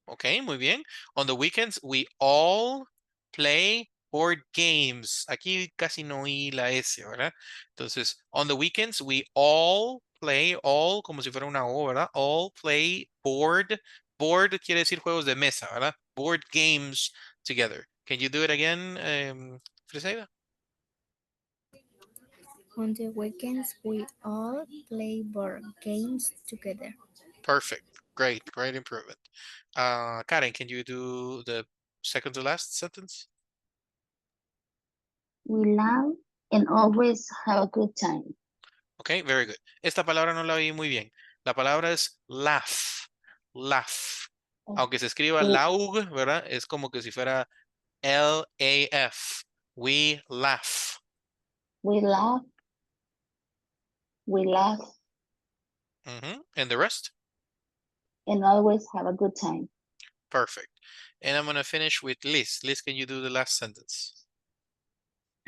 Okay, muy bien. On the weekends, we all play board games. Aquí casi no oí la S, ¿verdad? Entonces, on the weekends, we all play, all como si fuera una O, ¿verdad? All play board. Board quiere decir juegos de mesa, ¿verdad? Board games together. Can you do it again, Friseida? On the weekends, we all play board games together. Perfect. Great, great improvement. Karen, can you do the second to last sentence? We laugh and always have a good time. Ok, very good. Esta palabra no la oí muy bien. La palabra es laugh. Laugh. Aunque se escriba Sí. laug, ¿verdad? Es como que si fuera L-A-F. We laugh. We laugh. We laugh And the rest? and always have a good time. Perfect. And I'm going to finish with Liz. Liz, can you do the last sentence?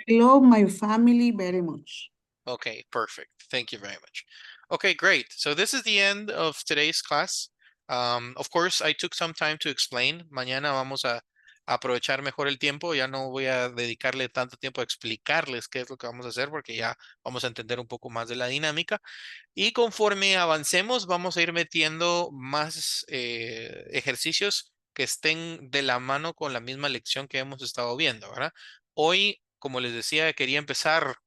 I love my family very much. Okay, perfect. Thank you very much. Okay, great. So this is the end of today's class. Of course, I took some time to explain. Mañana vamos a aprovechar mejor el tiempo. Ya no voy a dedicarle tanto tiempo a explicarles qué es lo que vamos a hacer porque ya vamos a entender un poco más de la dinámica. Y conforme avancemos, vamos a ir metiendo más ejercicios que estén de la mano con la misma lección que hemos estado viendo, ¿verdad? Hoy, como les decía, quería empezar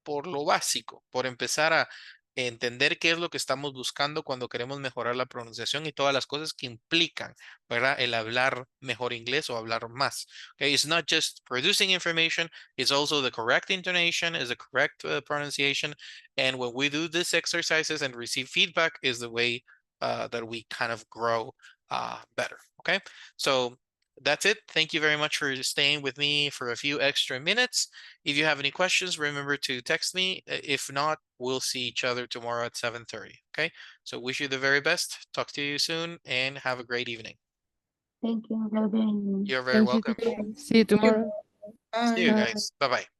por lo básico, por empezar a entender qué es lo que estamos buscando cuando queremos mejorar la pronunciación y todas las cosas que implican, ¿verdad? El hablar mejor inglés o hablar más. Okay, it's not just producing information, it's also the correct intonation, is the correct pronunciation. And when we do these exercises and receive feedback is the way that we kind of grow better. Okay, so that's it. Thank you very much for staying with me for a few extra minutes. If you have any questions, remember to text me. If not, we'll see each other tomorrow at 7:30. Okay. So wish you the very best. Talk to you soon and have a great evening. Thank you. Have a good evening. You're very Thank you, welcome. teacher. See you tomorrow. See you Bye. guys. Bye-bye.